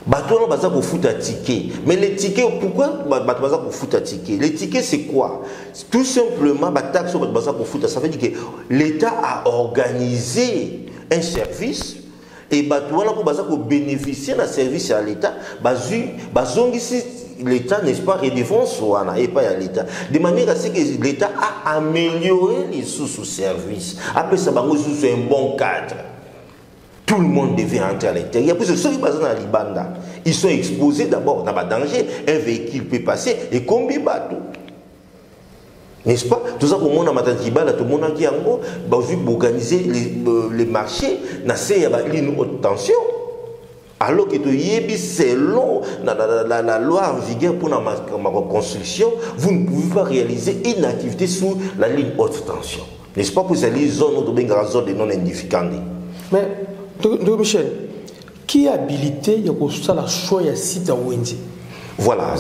Bateau baza pour foutre un ticket. Mais les tickets, pourquoi bateau baza pour foutre un ticket? Les tickets c'est quoi? Tout simplement, taxe baza pour foutre. Ça veut dire que l'État a organisé un service et bateau baza pour bénéficier d'un service à l'État. Bazongi l'État, n'est-ce pas, redéfense et pas à l'État. De manière à ce que l'État a amélioré les sous-services. Après ça, c'est un bon cadre. Tout le monde devait entrer à l'intérieur. Parce que ceux qui passent dans la Libanda, ils sont exposés d'abord dans le danger. Un véhicule peut passer et combien de bateaux. N'est-ce pas? Tout ça, pour moi, tout le monde qui a organiser les marchés, il y a une haute tension. Alors que selon la loi en vigueur pour ma reconstruction, vous ne pouvez pas réaliser une activité sous la ligne haute tension. N'est-ce pas? Pour ces zones de non-indifférentes. Mais, Michel, qui est habilité à la choix de site à Wendy? Voilà.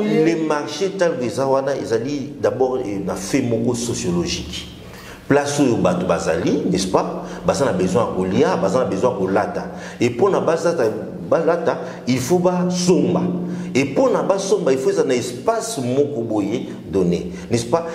Les marchés tels que Zawana, ils d'abord une fait sociologique. Place où batu bazali, n'est-ce pas? Basan a besoin de lia, basan a besoin de lata. Et pour na lata, il faut ba somba. Et pour na ba somba, il faut un espace moko boye donné, n'est-ce pas?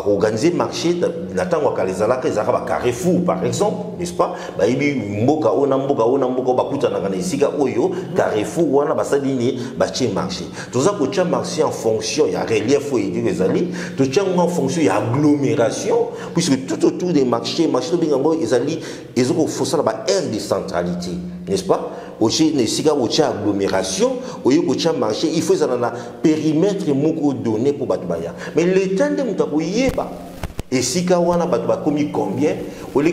Organiser marché natangwa kalizala ka Carrefour par exemple, n'est-ce pas? Ba ibi mboka ona bakuta na kana isika oyo Carrefour wana basadini ba tché marché. Tout ça ko tché marché en fonction ya relief ou édu ezali, tout tché en fonction ya agglomération puisque tout autour des marchés to bingango ezali ezoko fossa ba aire de centralité, n'est-ce pas? Oché nesika oché agglomération, oyo ko tché marché, il faut ça na périmètre moko donné pour batubaya. Mais l'état de mutako et si kawana batuba commis combien par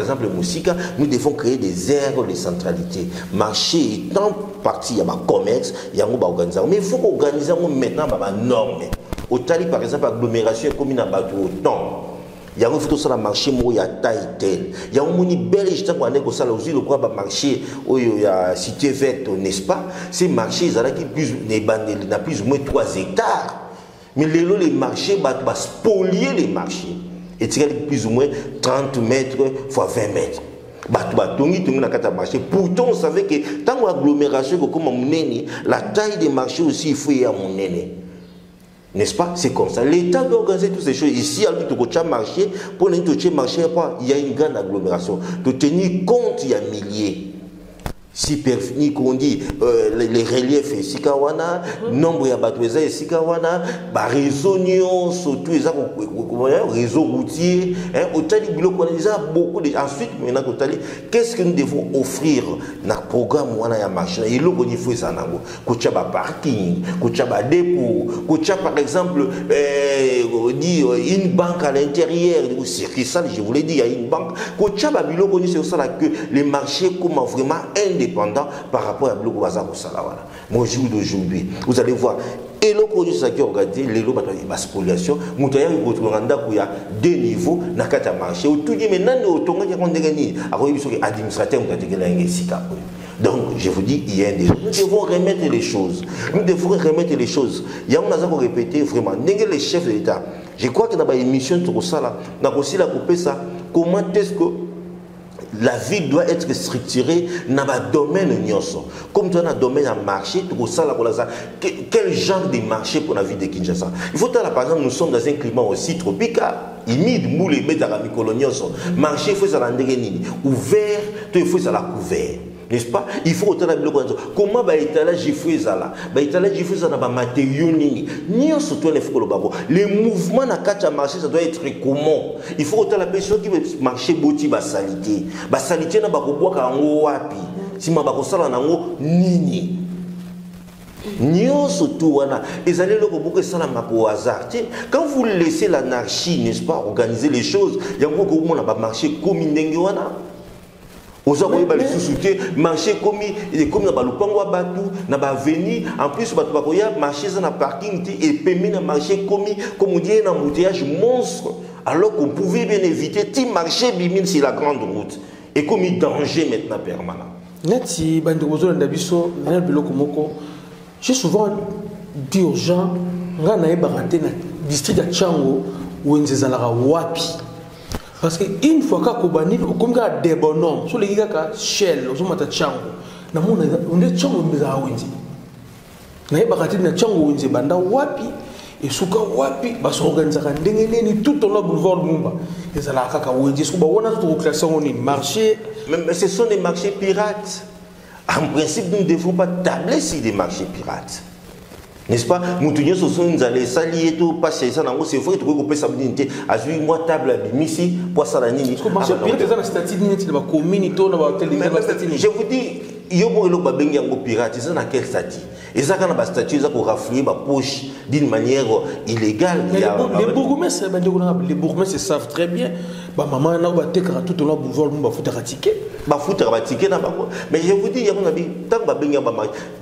exemple musika, nous devons créer des aires de centralité. Marché étant partie, il y a un commerce, il y a un organisation. Mais il faut organiser maintenant des normes. Au Tali, par exemple, l'agglomération est commune à Batou au temps. Il y a un photo sur le marché, il y a taille telle. Il y a un moni belge, il y a un marché, il y a cité verte, n'est-ce pas? Ces marchés, ils ont plus ou moins 3 hectares. Mais les marchés, va spolier les marchés. Et tu as plus ou moins 30 mètres fois 20 mètres. Pourtant, on savait que tant l'agglomération, la taille des marchés aussi, il faut y avoir mon aîné. N'est-ce pas? C'est comme ça. L'État doit organiser toutes ces choses. Ici, à marché, pour le marché, il y a une grande agglomération. De tenir compte, il y a milliers. Si qu'on dit les reliefs et Sikawana, nombre de batoueza et Sikawana, réseau Nyon, surtout les réseau routier, autant de blocs qu'on a beaucoup de. Ensuite, maintenant, qu'est-ce que nous devons offrir dans le programme où on a marché? Et là, il faut ça, Kochaba parking, Kochaba dépôt, Kochaba par exemple, une banque à l'intérieur, c'est ça, je voulais dire, il y a une banque, Kochaba bilo qu'on c'est ça que les marchés comme vraiment indépendant par rapport à Bloko Bazar au Salawala. Mon jour d'aujourd'hui, vous allez voir, et le produit qui est organisé, les lots de spoliation, il y a 2 niveaux dans le marché. Tout dit maintenant, administrateur, donc, je vous dis, il y a des choses. Nous devons remettre les choses. Nous devons remettre les choses. Il y a un répété vraiment. Les chefs de l'État, je crois que dans l'émission, on a aussi la coupé ça. Comment est-ce que la vie doit être structurée dans le domaine nyonso. Comme tu as un domaine à marché, quel genre de marché pour la vie de Kinshasa? Il faut par exemple, nous sommes dans un climat aussi tropical. Humide, moule, marché, il faut ça ouvert, il faut ça la couvert. N'est-ce pas? Il faut autant de comment l'étalage il faut ça l'étalage il faut ça dans matériaux nini. Surtout les mouvements dans le marché ça doit être commun. Il faut autant la personne qui veut marcher boti salité. Salité na bakoboa ka ngo wapi. Si ma bakosala na ngo nini. Surtout wana ezali loko boko sala mako hasard. Quand vous laissez l'anarchie, n'est-ce pas, organiser les choses, yango ko mona ba marché comme ndenge wana. Aux gens qui ont sous-souté, marché comme na balupango batu, na baveni, en plus batu bakoya marché dans parking et permis na marché comme on dit un embouteillage monstre, alors qu'on pouvait bien éviter ti marché bimine sur la grande route et comme danger maintenant permanent. Neti bandikozo ndabiso na biloko moko. J'ai souvent dit aux gens, nga na ebaraté na district ya Tchango où nzezalaka wapi. Parce qu'une fois que vous avez des bonhommes, sur les gars Shell, on a Tchango, on est Tchango Mizawindi. On a des Tchango Winzi Banda Wapi, et Souka Wapi, s'organise tout au long du boulevard Mumba. Et ça l'a Kaka Winzi, on a tout classé en marché. Mais ce sont des marchés pirates. En principe, nous ne devons pas tabler sur des marchés pirates. N'est-ce pas? Nous sommes allés s'allier tout, passer ça dans c'est vrai, tout le ça me dit, à celui moi table à Bimissi, pour ça la nini. Je vous dis, il y a un pirate, c'est dans quel statut? Et ça, quand on a statut, ça pour rafler ma poche d'une manière illégale. Les bourgmestres savent très bien. Maman, on a tout le monde va foutre un ticket. Mais je vous dis, tant que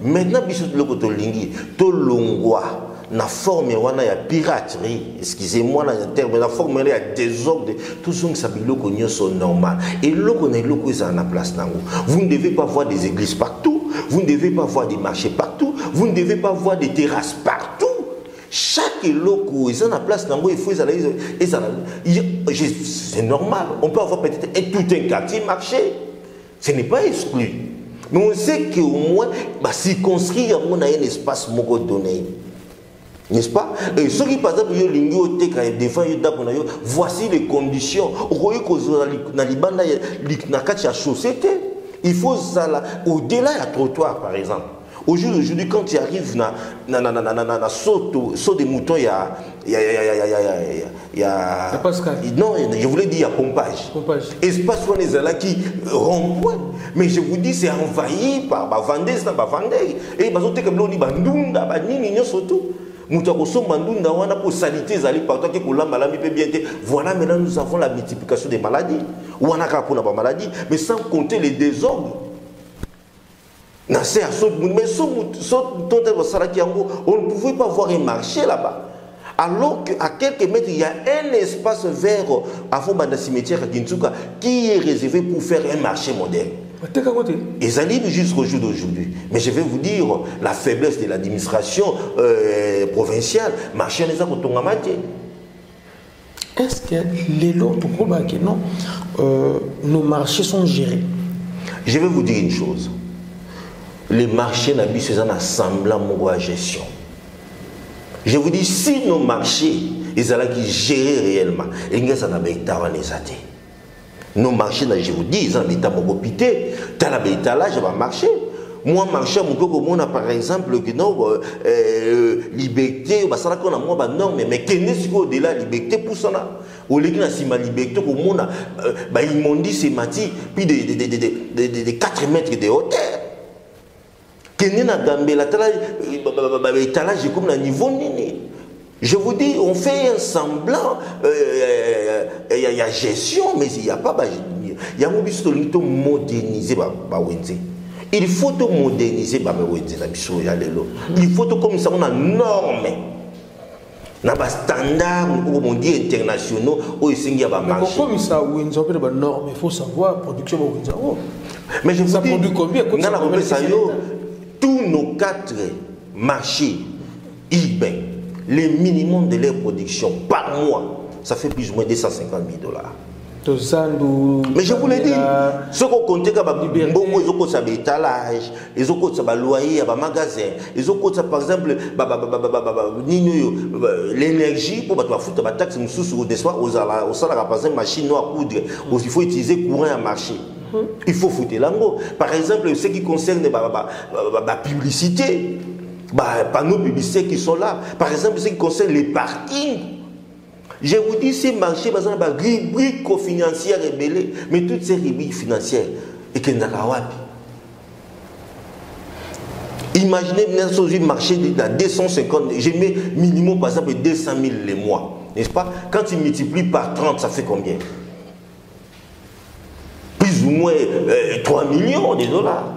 maintenant, le côté lingi, tout l'ongwa, la forme wana ya piraterie, excusez-moi la terme, la forme ya désordre, tout ce qui s'appelle sont normal. Et l'eau est à la place nango. Vous ne devez pas voir des églises partout, vous ne devez pas voir des marchés partout, vous ne devez pas voir des terrasses partout. Chaque loco est à la place nango, il faut c'est normal. On peut avoir peut-être tout un quartier marché. Ce n'est pas exclu. Mais on sait qu'au moins, circonscrire un espace donné. N'est-ce pas? Et ceux qui, par exemple, voici les conditions. Il faut au-delà du trottoir, par exemple. Aujourd'hui, quand tu arrives dans saut des moutons, il y a non, je voulais dire il y a pompage. Espace où les là qui rond-point. Mais je vous dis, c'est envahi par Vendée, c'est pas Vendée. Et ils ont été comme l'on dit, Bandunda, Banini, surtout. Voilà, maintenant nous avons la multiplication des maladies. Mais sans compter les désordres. Mais on ne pouvait pas voir un marché là-bas. Alors qu'à quelques mètres, il y a un espace vert avant le cimetière à Kinsuka qui est réservé pour faire un marché moderne. Et ça livre jusqu'au jour d'aujourd'hui. Mais je vais vous dire, la faiblesse de l'administration provinciale, marché n'est pas pour est-ce que les lots, non, nos marchés sont gérés? Je vais vous dire une chose. Les marchés n'habitent c'est un assemblement à gestion. Je vous dis, si nos marchés, ils sont là qui gèrent réellement, ils sont là qui nos marchés, je vous dis, ils ont l'état mobopité, tu as l'étalage, va marcher. Moi, marché, par exemple, liberté, ça là qu'on a moins norme, mais qu'est-ce qu'il y a au-delà liberté pour ça là? Au lieu de la liberté, ils m'ont dit c'est mati, puis de 4 mètres de hauteur. Je vous dis, on fait un semblant, il y a gestion, mais il n'y a pas. Il y a moderniser. Il faut moderniser. Il faut comme ça, on a normes. On a des standards internationaux. Il faut savoir production. Mais je vous dis, produit combien? tous nos 4 marchés urbains, le minimum de leur production par mois, ça fait plus ou moins 250 000 $. Mais je vous l'ai dit, ce qu'on compte comme ils ont ça étalage, ils ont ça loyer à magasin, ils ont ça par exemple l'énergie pour foutre la taxe sous des soirs aux salaires par exemple machine à coudre, il faut utiliser courant à marché. Il faut foutre l'ango. Par exemple, ce qui concerne la publicité, panneaux publicitaires qui sont là. Par exemple, ce qui concerne les parkings. Je vous dis, ces marchés, par exemple, rubriques financières rebellées, mais toutes ces rubriques financières, et qu'il n'y a pas. Imaginez un marché de 250, j'ai mis minimum par exemple 200 000 les mois, n'est-ce pas? Quand tu multiplies par 30, ça fait combien? Plus ou moins 3 millions de dollars.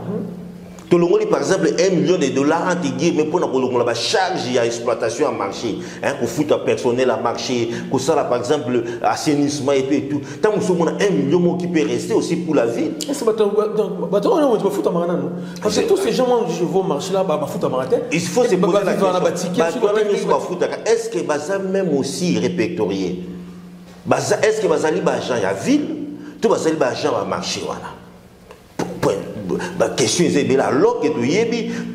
Tout le monde, par exemple, 1 million de dollars, mais pour la charge et l'exploitation à marché, pour foutre personnel à marché, pour ça, par exemple, assainissement et tout. Tant que nous avons 1 million qui peut rester aussi pour la ville. Parce que tous ces gens qui vont marcher là, il faut se poser la question. Est-ce que ça même aussi répertorié? Est-ce que ça a la ville? Tout va salir l'argent à marché voilà. La question est là, alors que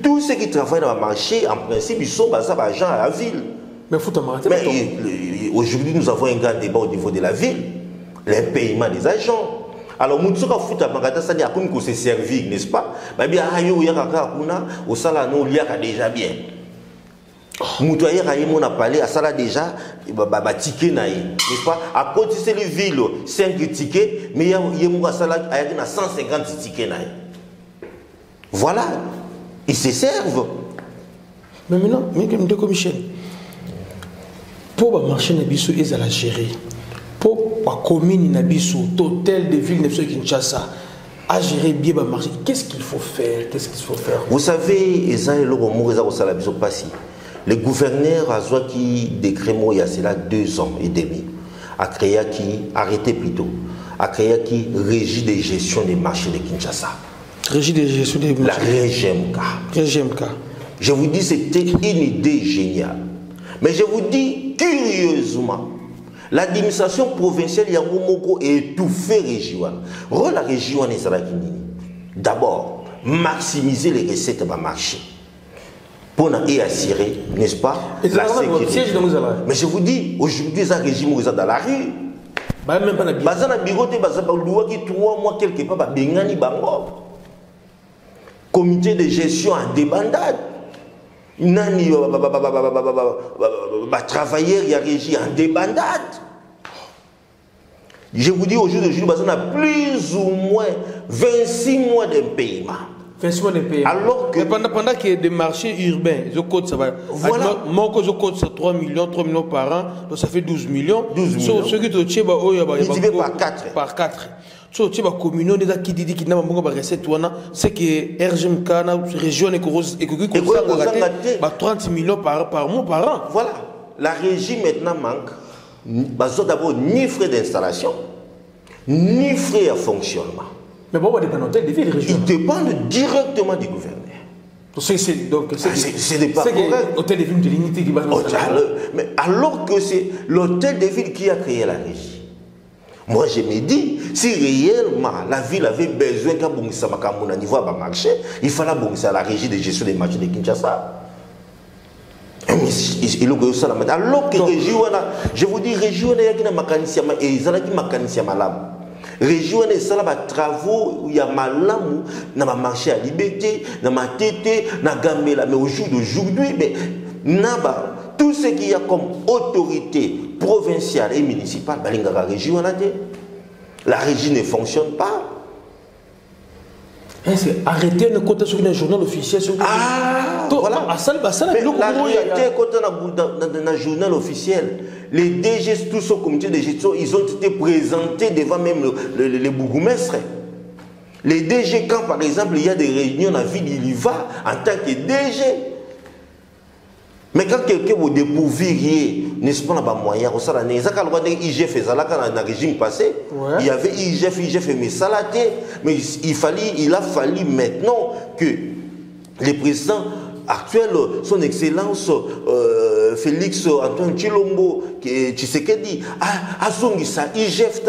tous ceux qui travaillent dans le marché, en principe, ils sont argent à la ville. Mais aujourd'hui, nous avons un grand débat au niveau de la ville, les paiements des agents. Alors Moutsoka Fouta Magata Sani a comme qu'on se servir, n'est-ce pas? Bah bien ayo yakaka kuna au sala no liaka déjà bien. Moutoyer a mon a parlé à sala déjà bah ticket naï, n'est-ce pas? À côté c'est le ville 5 tickets, mais il y a mon sala a 150 tickets naï. Voilà, ils se servent. Mais maintenant, comme Michel, pour marcher na biso ils allaient gérer. Pour la commune na biso, l'hôtel de ville de Kinshasa, à gérer bien le marché. Qu'est-ce qu'il faut faire? Vous savez, le gouverneur a décret il y a cela 2 ans et demi, a créé arrêté plutôt, a créé régie de gestion des marchés de Kinshasa. Régie de gestion des marchés. La RGMK. Je vous dis, c'était une idée géniale. Mais je vous dis, curieusement, l'administration provinciale Yangomoko est étouffée région. La région est d'abord maximiser les recettes de marché pour assurer, n'est-ce pas, la sécurité. Mais je vous dis, aujourd'hui, ça régime vous êtes dans la rue. Bazana bigote bazaba loi qui 3 mois quelque part bengani bango. Comité de gestion en débandade. Nani travailleurs y a régi en débandade. Je vous dis aujourd'hui, on a plus ou moins 26 mois d'impayement. 26 mois d'impayement. Alors que pendant qu'il y a des marchés urbains, je compte ça va. Voilà. Moi, je compte ça 3 millions par an, donc ça fait 12 millions. 12 millions. Ce qui te tient, divisé par 4. Par 4. So tu vas communion des qui dit qu'il n'a pas beaucoup de recettes, c'est que RGMK na région est 30 millions par mois par an. Voilà. La régie maintenant manque. D'abord ni frais d'installation, ni frais à fonctionnement. Mais bon, ils dépendent directement du gouverneur. C'est pas correct. L'hôtel de ville de l'unité qui va. Mais alors que c'est l'hôtel de ville qui a créé la régie. Moi, je me dis, si réellement la ville avait besoin qu'à Bongisa niveau à marché, il fallait Bongisa la régie de gestion des marchés de Kinshasa. Alors que région, je vous dis, région est un mécanicien et ils ont un mécanicien malade. Région est ça là travaux il y a malam na marché à liberté, na matete, na gambela, mais au jour d'aujourd'hui, mais naba tout ce qu'il y a comme autorité provinciale et municipale, la régie ne fonctionne pas. Arrêtez de compter sur le journal officiel. Voilà. Mais l'arrêté dans le journal officiel, les DG, tous ce comité de gestion, ils ont été présentés devant même les bourgmestres. Les DG, quand par exemple il y a des réunions dans la ville, il y va en tant que DG. Mais quand quelqu'un vous découvriez, n'est-ce pas, pas moyen, IGF dans le régime passé, il y avait IGF mais salaté, mais il a fallu maintenant que les présidents actuels, son excellence Félix Antoine Tshilombo, Tshisekedi, IGF,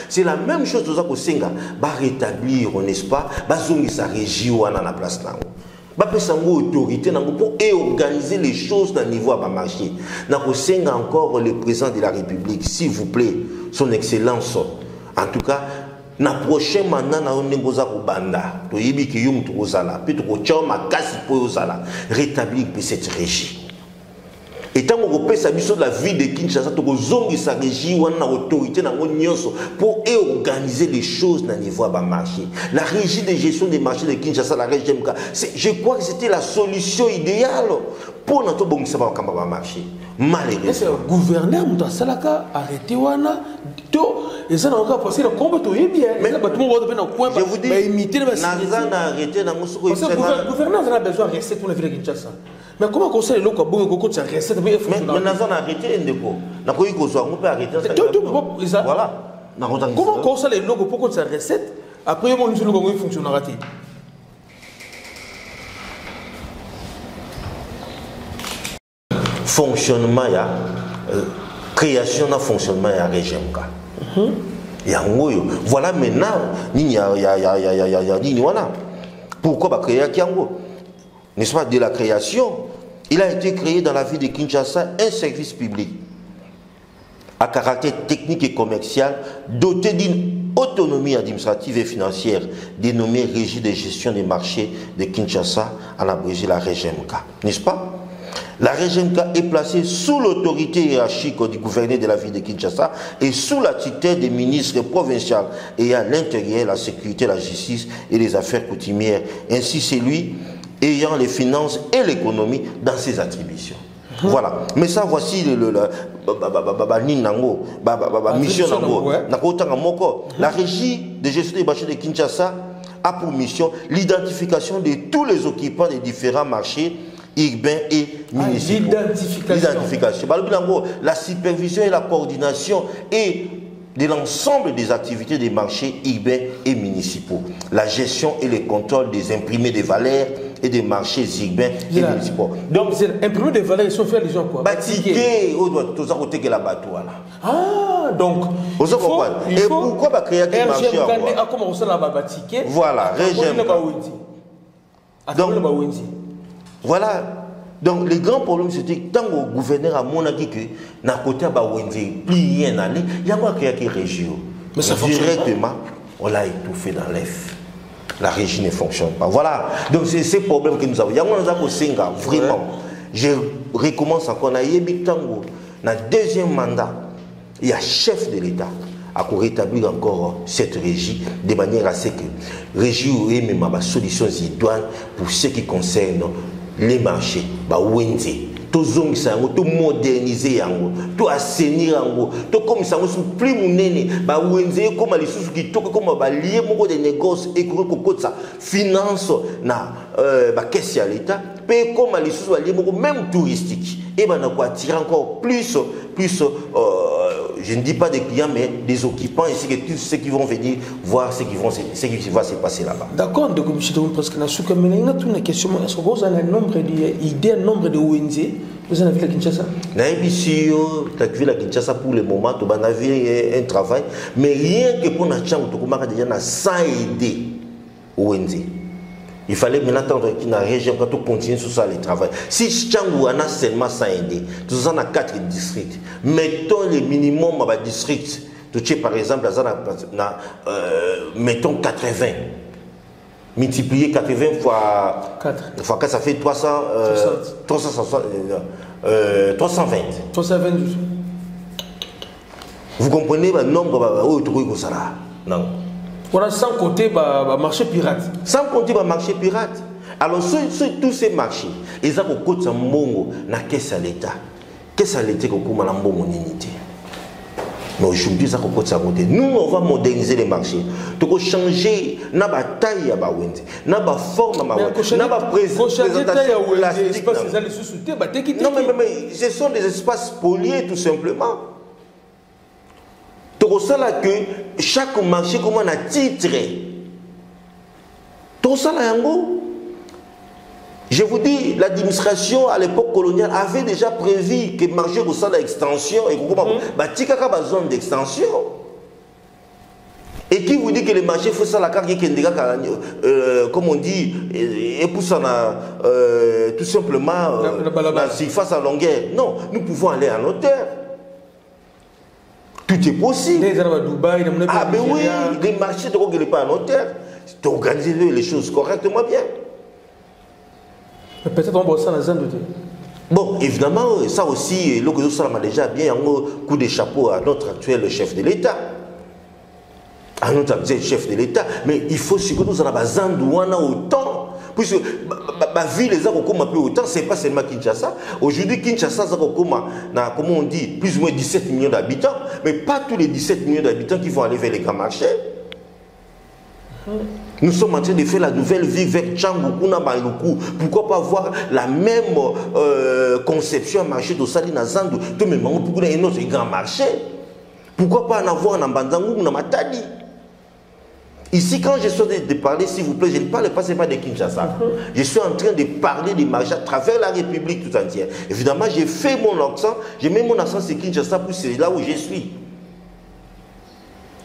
c'est la même chose que Senga, rétablir, n'est-ce pas, région à la place. Autorité pour organiser les choses dans le niveau à marché. Nous encore le président de la République, s'il vous plaît, son excellence. En tout cas, na prochain mandat na onengoza ko banda to yibi ki yum to ozala puis to ko choma kasi po ozala rétablir cette régie. Et tant qu'on repère biso de la vie de Kinshasa, to ko zongi sa régie wana autorité na nyonso pour organiser les choses dans le niveau à marché. La régie de gestion des marchés de Kinshasa, la régie MK, je crois que c'était la solution idéale pour notre bon marché. Malheureusement. Le gouverneur Mouta Salaka arrêté wana et ça n'a encore passé le combat tout est bien. Mais je vous dis, Nazan a arrêté dans le gouverneur a besoin de rester pour la ville de Kinshasa. Mais comment conseil le local bon coco ça reste mais Nazan a arrêté ndeko. Na ko yiko zo on peut arrêter ça. Voilà. Comment conseil le local pour que ça recette après mon le local fonctionnera t fonctionnement ya création na fonctionnement ya RGMK. Voilà maintenant pourquoi créer Kiango, n'est-ce pas, de la création. Il a été créé dans la ville de Kinshasa un service public à caractère technique et commercial, doté d'une autonomie administrative et financière, dénommée Régie de gestion des marchés de Kinshasa, en abrégé la REGEMK. N'est-ce pas? La REGEMK est placée sous l'autorité hiérarchique du gouverneur de la ville de Kinshasa et sous la tutelle des ministres provinciaux ayant l'intérieur, la sécurité, la justice et les affaires coutumières, ainsi c'est lui ayant les finances et l'économie dans ses attributions. Voilà. Mais ça, voici mission. La régie de gestion des marchés de Kinshasa a pour mission l'identification de tous les occupants des différents marchés urbains et municipaux. L'identification. La supervision et la coordination et de l'ensemble des activités des marchés urbains et municipaux. La gestion et le contrôle des imprimés de valeurs et des marchés urbains et municipaux. Donc, c'est imprimés de valeurs, ils sont faits les gens quoi? Batiqué, tout ça côté que la bateau là. Ah, donc. Et pourquoi créer un marché à comment on s'en a batiqué? Voilà, donc, voilà. Donc, le grand problème, c'était que tant que le gouverneur a montré que, dans le côté de Wendy, plus rien n'allait, il y a quoi créer une région. Mais ça directement, on l'a étouffé dans l'œuf. La régie ne fonctionne pas. Voilà. Donc, c'est ce problème que nous avons. Il y a vraiment. Je recommence encore. Dans le deuxième mandat, il y a chef de l'État à rétablir encore cette régie de manière à ce que la régie ait même des solutions idoines pour ce qui concerne les marchés, tout moderniser, tout assainir, tout comme ça, plus monnaie, comme les sous qui comme lié des négocios et finance na caisse à l'État, comme les sous même touristique et attirer encore plus je ne dis pas des clients, mais des occupants ainsi que tous ceux qui vont venir voir ce qui va se passer là-bas. D'accord, donc je te parce que il y a une question. Est-ce que vous avez un nombre d'idées, un nombre de ONG vous en avez à Kinshasa? Tu as vu la Kinshasa pour le moment, tu as vu un travail, mais rien que pour la chambre, tu as déjà 100 idées ONG. Il fallait maintenant attendre qu'il y ait une région quand on continue sur ça le travail. Si Tchangou a seulement 100 idées, nous en avons 4 districts. Mettons le minimum à district. Par exemple, mettons 80. Multiplier 80 fois 4, ça fait 320. 320. Vous comprenez le nombre de non. Voilà, sans compter le marché pirate. Sans compter le marché pirate. Alors, tous ces marchés, ils ont un côté mongo na caisse à l'État. Caisse à l'État, comme la mongo unité. Mais aujourd'hui, ça côté côté. Nous, on va moderniser les marchés. Donc, changer na bataille à Bawenzi, na ba forme à Bawenzi, na ba présentation plastique. Non, mais ce sont des espaces spoliés, tout simplement. Que chaque marché comme on a titré. Tout ça là, je vous dis, l'administration à l'époque coloniale avait déjà prévu que le marché au sein de l'extension et que zone d'extension. Et qui vous dit que le marché faut ça la carte comme on dit et pour ça tout simplement la surface à longueur. Non, nous pouvons aller en hauteur. Tout est possible. Ah ben oui, les marchés ne sont pas en hauteur. Tu organises les choses correctement bien. Peut-être on va ça dans un doute. Bon, évidemment, ça aussi, l'Occupation ça m'a déjà bien un coup de chapeau à notre actuel chef de l'État. À notre actuel chef de l'État. Mais il faut surtout que nous avons besoin autant. Puisque la ville, les gens comme autant, ce n'est pas seulement Kinshasa. Aujourd'hui, Kinshasa, comme on dit, plus ou moins 17 millions d'habitants, mais pas tous les 17 millions d'habitants qui vont aller vers les grands marchés. Nous sommes en train de faire la nouvelle vie vers Tchangou, Maluku. Pourquoi pas avoir la même conception à marché de Salina Zandu, tout le monde pour un autre grand marché. Pourquoi pas en avoir en Bandangou ou en Matadi? Ici, quand je suis en train de parler, s'il vous plaît, je ne parle pas seulement de Kinshasa. Je suis en train de parler des marchés à travers la République tout entière. Évidemment, j'ai fait mon accent, j'ai mis mon accent sur Kinshasa, puis c'est là où je suis.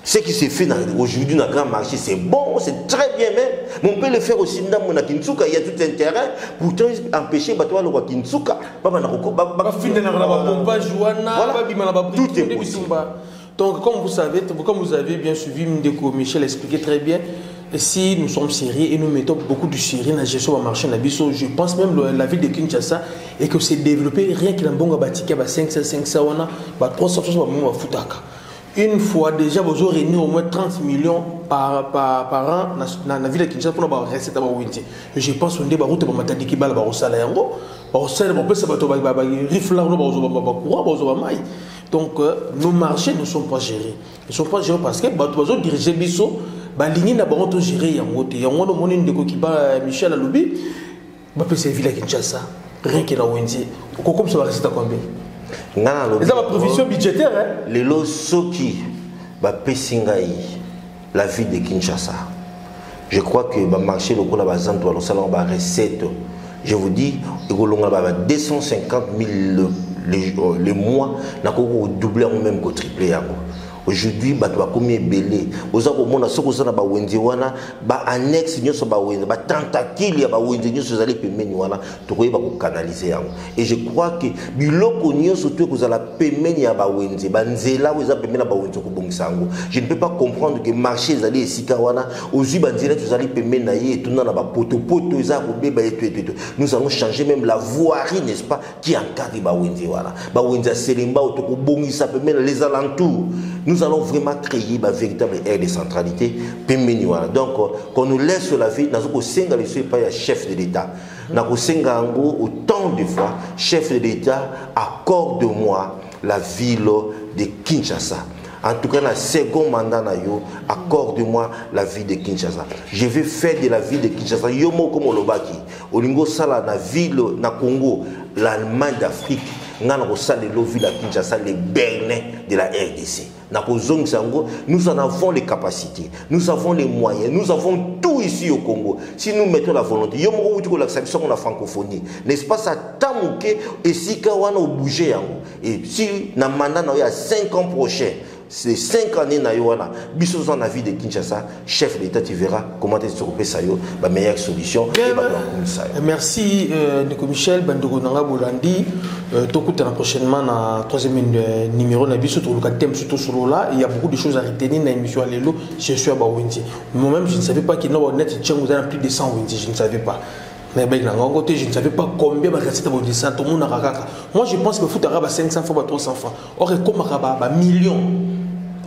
Ce qui se fait aujourd'hui dans le grand marché, c'est bon, c'est très bien même. Mais on peut le faire aussi dans mon Kinsuka, il y a tout intérêt. Pourtant, empêcher Batoa le Kinsuka. Tout est possible. Donc, comme vous avez bien suivi, Ndeko Michel expliquait très bien, si nous sommes sérieux et nous mettons beaucoup de sérieux dans la gestion du marché, je pense même que la ville de Kinshasa et que c'est développé rien qu'il y a un bon bâtiment, 500, 300, une fois déjà, vous aurez réuni au moins 30 millions par an dans la ville de Kinshasa pour avoir recette à Bawinti. Je pense qu'on dit que route pour matin qui bala au salaire au salaire on peut se battre donc nos marchés ne sont pas gérés. Ils ne sont pas gérés parce que les dirigeants biso ba ligne na ba to gérer yango moni ndeko ki ba Michel Alobi ba peut se ville à Kinshasa rien que la Wendy comme ça va rester à combien c'est la provision budgétaire hein les losoki ba pesingai la ville de Kinshasa. Je crois que le marché local a zanto le salon ba recette. Je vous dis, il y a 250 000 les mois, n'a pas doublé ou même triplé. Aujourd'hui, bah tu vas combien belé. Aux autres monde, ce que ça n'a pas Wendy wana, bah annexe n'y a pas Wendy, bah tentacule y a pas Wendy n'y a pas les paiements wana, tu vois bah canaliser. Et je crois que biloko n'y a surtout que vous allez paiement y a pas Wendy, bah nzela vous allez paiement pas Wendy ko sango. Je ne peux pas comprendre que marché les allez ici kawana, aujourd'hui bah nzela vous allez paiement naïe et tout dans la bah poto ils a robé bah et tout. Nous allons changer même la voirie n'est-ce pas qui encadre bah Wendy wana. Bah Wendy selemba au toko bongi ça paiement les alentours. Nous allons vraiment créer une véritable aire de centralité. Donc, quand nous laisse la vie, nous avons pas un chef de l'État. Nous avons autant de fois, chef de l'État, accorde-moi la ville de Kinshasa. En tout cas, dans le second mandat, accorde-moi la ville de Kinshasa. Je vais faire de la ville de Kinshasa, Yomo comme Olobaki, Olingo Sala, la ville, na Congo, l'Allemagne d'Afrique, nous avons la ville de Kinshasa, les Berlin de la RDC. Nous en avons les capacités, nous avons les moyens, nous avons tout ici au Congo. Si nous mettons la volonté, il y a l'acception de la francophonie. N'est-ce pas ça? Tamouké et si Kawana au bouger. Et si na mandat il y a 5 ans prochains, c'est 5 années na yoana, biso dans la vie de Kinshasa, chef d'État, tu verras comment tu peux sayo la meilleure solution. Merci Ndeko Michel, Bandoko Nanga Bolandi. Tokutana prochainement na troisième numéro na biso sur le thème surtout sur là, il y a beaucoup de choses à retenir dans l'émission Alelo, je suis à Bawinti. Moi-même je ne savais pas qu'il y a net vous avez plus de 100 Winti, je ne savais pas. Mais ben je ne savais pas combien de recettes de 100 tout le monde a. Moi je pense que foot arabe 500 fois 300 francs. Or comme arabe millions.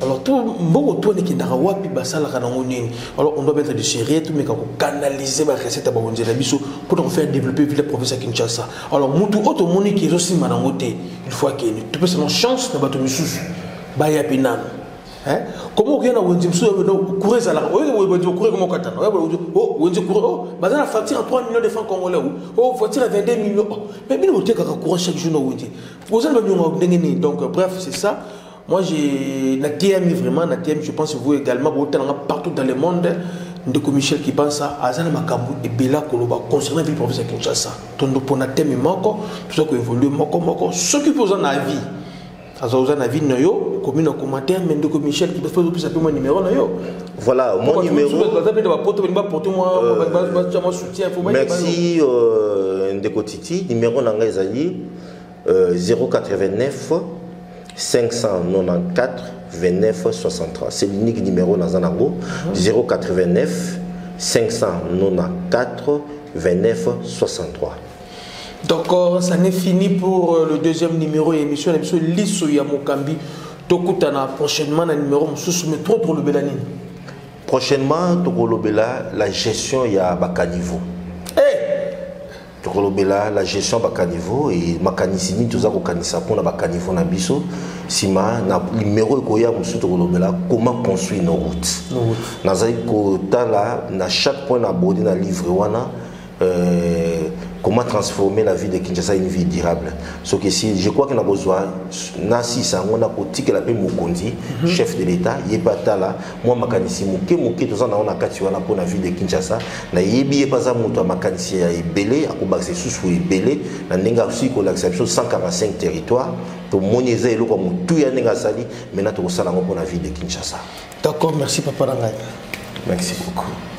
Alors tout bon tout n'est qu'un rawapi basala kanangoni. Alors on doit mettre de sérieux tout mais qu'on canaliser la recette à Babonzi la biso pour en faire développer ville province à Kinshasa. Alors mutu auto moni qui est aussi manangote il faut qu'il tu peux seulement chance na bato misusu ba ya pinana. Hein comment on vient à Wendy msusu courir ça là oui courir comme katana oh Wendy courir oh bazana facture à 3 millions de francs congolais oh facture à 22 millions mais bien on teka courir chaque jour na Wendy vous allez venir donc bref c'est ça. Moi, j'ai la TM vraiment, la TM, je pense que vous également, partout dans le monde, Ndeko Michel qui pense à Azana Makambu et Bela Koloba concernant la ville province de Kinshasa. Donc, pour la TM, tout ça qui évolue, ceux qui posent un avis, un avis, comme un commentaire, mais Ndeko Michel qui peut faire plus mon numéro. Voilà, mon numéro. Merci Ndeko Titi, numéro Nangazali 089. 594 29 63. C'est l'unique numéro dans Zanango. 089 594 29 63. Donc, ça n'est fini pour le deuxième numéro et l'émission Lisso Yamokambi. Tokutana prochainement un numéro mais trop le Belani. Prochainement, Tokolobela, la gestion il y a Bakaniveau. La gestion bakaniveau et makanisini tout ça kokanisa pour la bakaniveau na biso sima na numéro koya musu tokolobela comment construire nos routes nazali kotala na chaque point abordé na livre wana comment transformer la vie de Kinshasa en une vie durable. Ce que si je crois qu'on a besoin, nasi sango na politique la paix Mokondi, chef de l'État, yebata là, moi makanisi muke tout ça na on a kati wana pour la vie de Kinshasa, na yebi ebaza muto makanisi ya ebele, akobakse sous ebele, na nenga aussi ko l'acception 145 territoires tomoni eza eloko ya motu ya ndenge asali maintenant tokosala yango mpona ville de Kinshasa. D'accord, merci papa Rangai. Merci beaucoup.